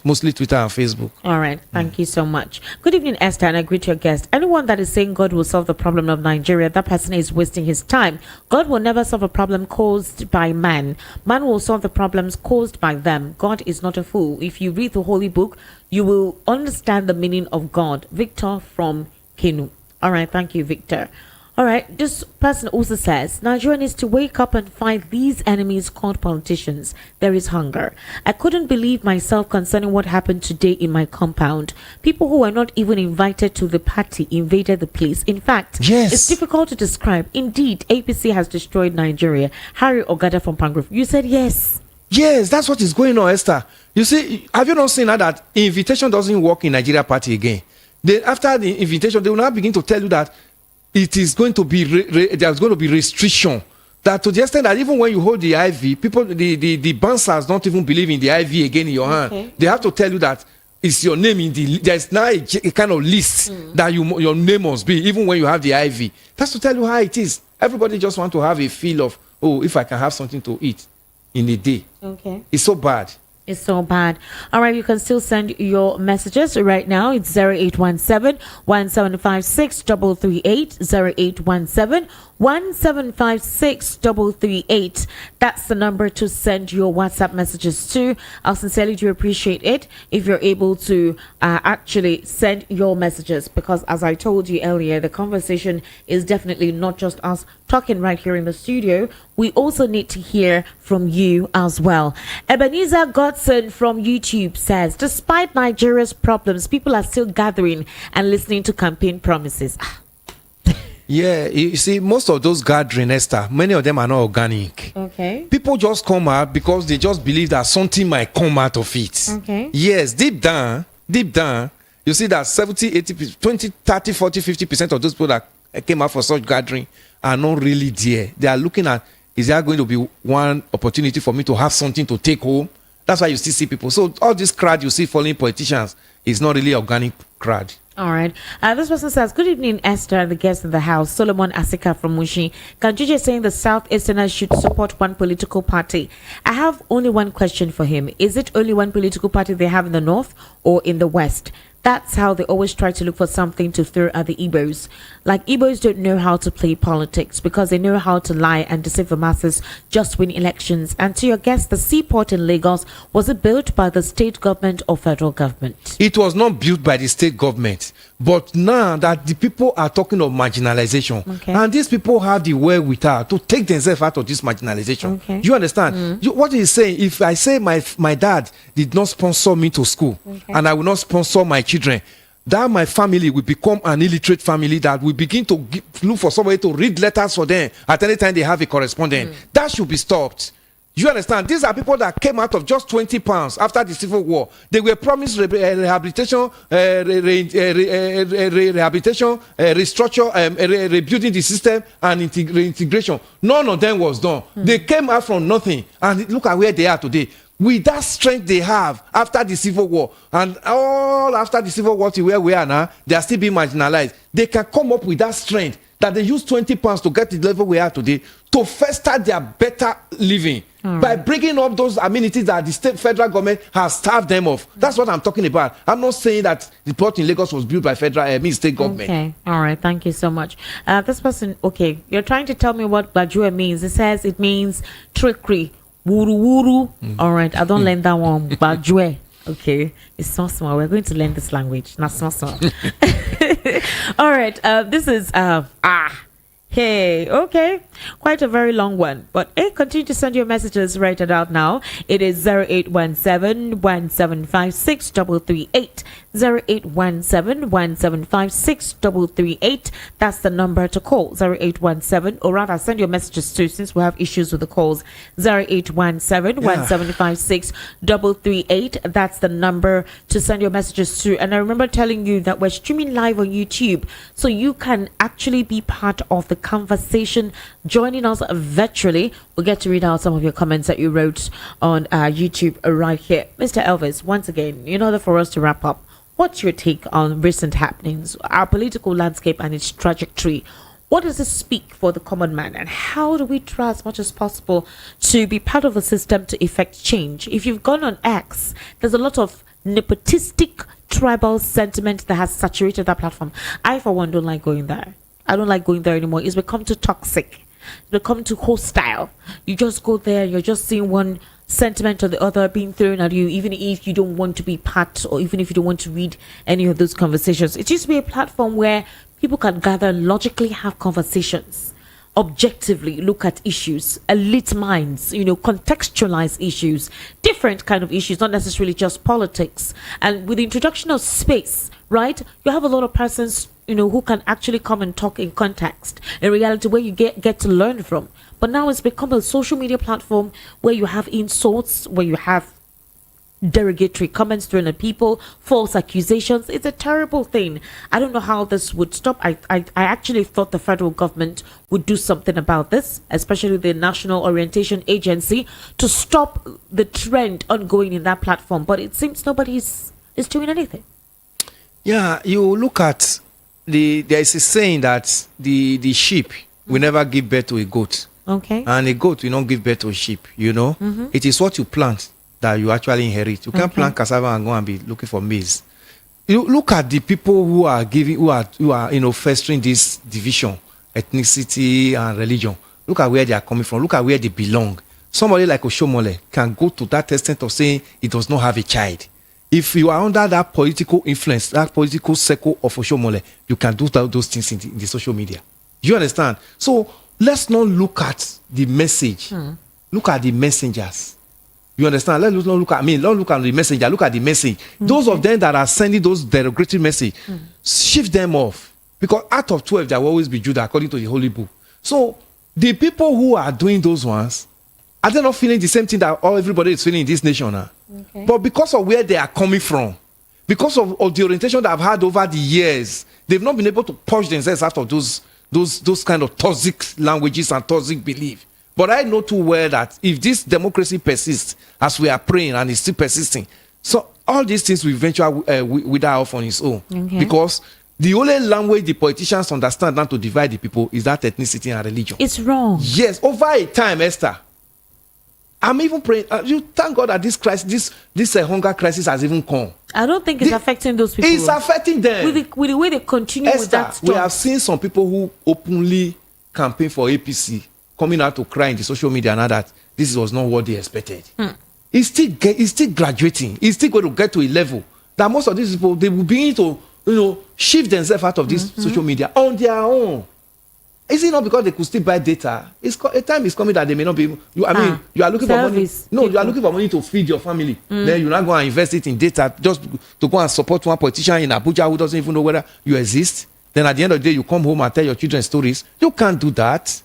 mostly Twitter and Facebook. All right. Thank you so much. Good evening, Esther, and I greet your guest. Anyone that is saying God will solve the problem of Nigeria, that person is wasting his time. God will never solve a problem caused by man. Man will solve the problems caused by them. God is not a fool. If you read the Holy Book, you will understand the meaning of God. Victor from Kenu. All right. Thank you, Victor. All right, this person also says, Nigeria needs to wake up and fight these enemies called politicians. There is hunger. I couldn't believe myself concerning what happened today in my compound. People who were not even invited to the party invaded the place. In fact, Yes. it's difficult to describe. Indeed, APC has destroyed Nigeria. Harry Ogada from Pangrove, you said yes. Yes, that's what is going on, Esther. You see, have you not seen now that invitation doesn't work in Nigeria party again? After the invitation, they will now begin to tell you that it is going to be there's going to be restriction, that to the extent that even when you hold the IV, people, the bouncers don't even believe in the IV again in your hand. They have to tell you that it's your name in the, there's now a kind of list that your name must be even when you have the IV. That's to tell you how it is. Everybody just want to have a feel of, oh, if I can have something to eat in a day. Okay. It's so bad. It's so bad. All right, you can still send your messages right now. It's 0817-1756-338, 0817-1756-338. That's the number to send your WhatsApp messages to. I'll sincerely do appreciate it if you're able to actually send your messages, because as I told you earlier, the conversation is definitely not just us talking right here in the studio. We also need to hear from you as well. Ebenezer Godson from YouTube says, despite Nigeria's problems, people are still gathering and listening to campaign promises. Yeah, you see, most of those gatherings, Esther, many of them are not organic. Okay. People just come out because they just believe that something might come out of it. Okay. Yes, deep down, you see that 70, 80, 20, 30, 40, 50% of those people that came out for such gathering are not really there. They are looking at, is there going to be one opportunity for me to have something to take home? That's why you still see people. So all this crowd you see following politicians is not really organic crowd. All right. This person says, good evening, Esther, and the guests in the house. Solomon Asika from Mushi. Kanjuje saying the Southeasterners should support one political party. I have only one question for him. Is it only one political party they have in the North or in the West? That's how they always try to look for something to throw at the Igbos. Like, Igbos don't know how to play politics because they know how to lie and deceive the masses, just win elections. And to your guest, the seaport in Lagos, was it built by the state government or federal government? It was not built by the state government. But now that the people are talking of marginalization, Okay. and these people have the wherewithal to take themselves out of this marginalization. Okay. You understand? What he's saying, if I say my dad did not sponsor me to school, and I will not sponsor my children, that my family will become an illiterate family that will begin to look for somebody to read letters for them at any time they have a correspondent. That should be stopped. You understand? These are people that came out of just 20 pounds after the Civil War. They were promised rehabilitation, restructure, rebuilding the system, and reintegration. None of them was done. They came out from nothing, and look at where they are today. With that strength they have after the Civil War, and all after the Civil War to where we are now, they are still being marginalized. They can come up with that strength that they use 20 pounds to get the level we are today to foster their better living by bringing up those amenities that the federal government has starved them of. That's what I'm talking about. I'm not saying that the port in Lagos was built by state government. Okay. All right. Thank you so much. This person, okay, you're trying to tell me what Bajue means. It says it means trickery. Wuru wuru. All right. I don't learn that one. Bajue. Okay. It's so small. We're going to learn this language. Not so small. All right. This is hey, okay, quite a very long one, but hey, continue to send your messages. Write it out now. It is 0817-1756-338, 0817-1756-338. That's the number to call. 0817, or rather send your messages to, since we have issues with the calls. 0817-1756-338. That's the number to send your messages to. And I remember telling you that we're streaming live on YouTube, so you can actually be part of the conversation, joining us virtually. We'll get to read out some of your comments that you wrote on YouTube right here. Mr. Elvis, once again, in order for us to wrap up, what's your take on recent happenings, our political landscape and its trajectory? What does this speak for the common man, and how do we try as much as possible to be part of the system to effect change? If you've gone on X, there's a lot of nepotistic tribal sentiment that has saturated that platform. I, for one, don't like going there. I don't like going there anymore. It's become too toxic. It's become too hostile. You just go there, you're just seeing one sentiment or the other being thrown at you, even if you don't want to be part, or even if you don't want to read any of those conversations. It used to be a platform where people can gather, logically have conversations, objectively look at issues, elite minds, contextualize issues, different kind of issues, not necessarily just politics. And with the introduction of space, right, you have a lot of persons, who can actually come and talk in context, in reality, where you get to learn from. But now it's become a social media platform where you have insults, where you have derogatory comments thrown at people, false accusations. It's a terrible thing. I don't know how this would stop. I actually thought the federal government would do something about this, especially the National Orientation Agency, to stop the trend ongoing in that platform. But it seems nobody is doing anything. Yeah, you look at there is a saying that the sheep will never give birth to a goat. Okay. And a goat will not give birth to a sheep, It is what you plant that you actually inherit. You can't plant cassava and go and be looking for maize. You look at the people who are festering this division, ethnicity and religion. Look at where they are coming from. Look at where they belong. Somebody like Oshomole can go to that extent of saying he does not have a child. If you are under that political influence, that political circle of Oshomole, you can do those things in the social media. Do you understand? So let's not look at the message. Look at the messengers. You understand? Let's not look at don't look at the messenger. Look at the message. Those of them that are sending those derogatory message, shift them off. Because out of 12, there will always be Judah, according to the Holy Book. So the people who are doing those ones, are they not feeling the same thing that everybody is feeling in this nation now? Okay. But because of where they are coming from, because of the orientation that I've had over the years, they've not been able to push themselves out of those kind of toxic languages and toxic belief. But I know too well that if this democracy persists, as we are praying and it's still persisting, so all these things will eventually wither off on its own. Okay. Because the only language the politicians understand now to divide the people is that ethnicity and religion. It's wrong. Yes, over a time, Esther. I'm even praying. You thank God that this crisis, this hunger crisis has even come. I don't think it's affecting those people. It's affecting them. With the way they continue, Esther, with that stuff. We have seen some people who openly campaign for APC coming out to cry in the social media now that this was not what they expected. He's still graduating. He's still going to get to a level that most of these people, they will begin to shift themselves out of this social media on their own. Is it not because they could still buy data? A time is coming that they may not be able. You are looking for money. No, you are looking for money to feed your family. Then you're not going to invest it in data just to go and support one politician in Abuja who doesn't even know whether you exist. Then at the end of the day, you come home and tell your children stories. You can't do that.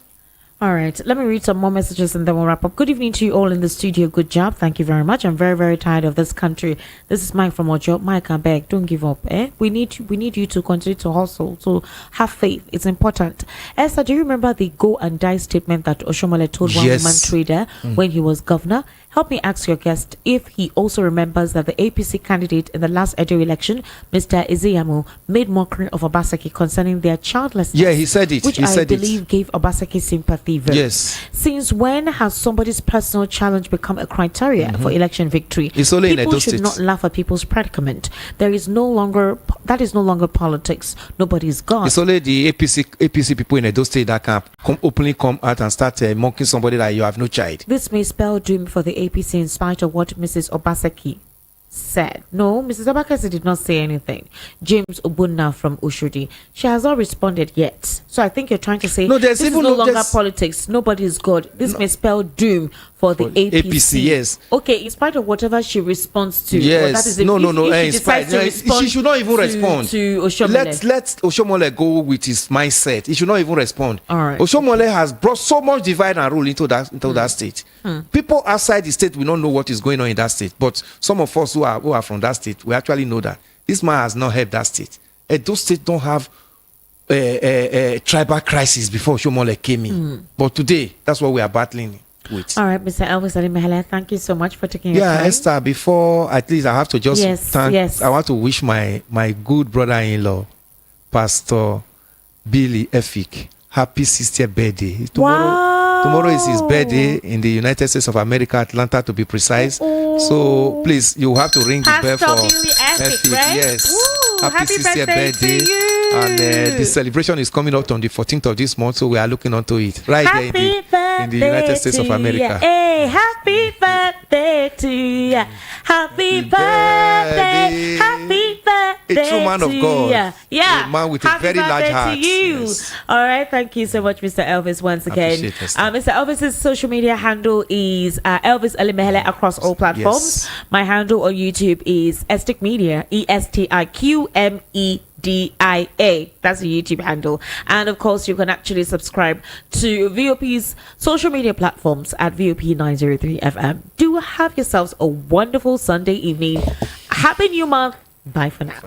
All right, let me read some more messages and then we'll wrap up. Good evening to you all in the studio. Good job. Thank you very much. I'm very, very tired of this country. This is Mike from Ojo. Mike, I beg, don't give up. We need you to continue to hustle, to have faith. It's important. Esther, do you remember the go and die statement that Oshomole told one woman trader when he was governor? Help me ask your guest if he also remembers that the APC candidate in the last Edo election, Mr. Ezeamu, made mockery of Obaseki concerning their childlessness. Yeah, he said it. Which I believe gave Obaseki sympathy votes. Yes. Since when has somebody's personal challenge become a criteria for election victory? It's only in People Edo should State. not laugh at people's predicament. That is no longer politics. Nobody's God. It's only the APC people in Edo State that can openly come out and start mocking somebody that you have no child. This may spell doom for the APC in spite of what Mrs. Obaseki said. No, Mrs. Obaseki did not say anything. James Obunna from Ushudi. She has not responded yet. So I think you're trying to say this is no longer politics. Nobody is God. This may spell doom for the APC. Yes. Okay, in spite of whatever she responds to. Yes. That is If she decides to respond she should not even respond. To Oshomole. Let Oshomole go with his mindset. He should not even respond. All right. Oshomole has brought so much divide and rule into that state. People outside the state will not know what is going on in that state. But some of us who are from that state, we actually know that this man has not helped that state. Those states don't have a tribal crisis before Oshomole came in. But today, that's what we are battling with. All right, Mr. Elvis Alimehele, thank you so much for taking your time. Yeah, Esther, before at least I have to just Yes. I want to wish my good brother-in-law, Pastor Billy Efik, happy 60th birthday. Tomorrow is his birthday in the United States of America, Atlanta to be precise. So please, you have to ring the bell for Epic, right? Yes. Woo, Happy 60th birthday. to you. And the celebration is coming out on the 14th of this month, so we are looking onto it right Happy there in the United States of America. Hey, happy birthday to you. Happy birthday. Happy birthday. A true man of to God. ya. Yeah. A man with happy a very large birthday heart. to you. Yes. All right. Thank you so much, Mr. Elvis, once again. Appreciate it, Mr. Elvis's social media handle is Elvis Elimehele across all platforms. Yes. My handle on YouTube is Estic Media, ESTIQMEDIA. That's the YouTube handle. And of course, you can actually subscribe to VOP's social media platforms at VOP903 FM. Do have yourselves a wonderful Sunday evening. Happy New Month. Bye for now.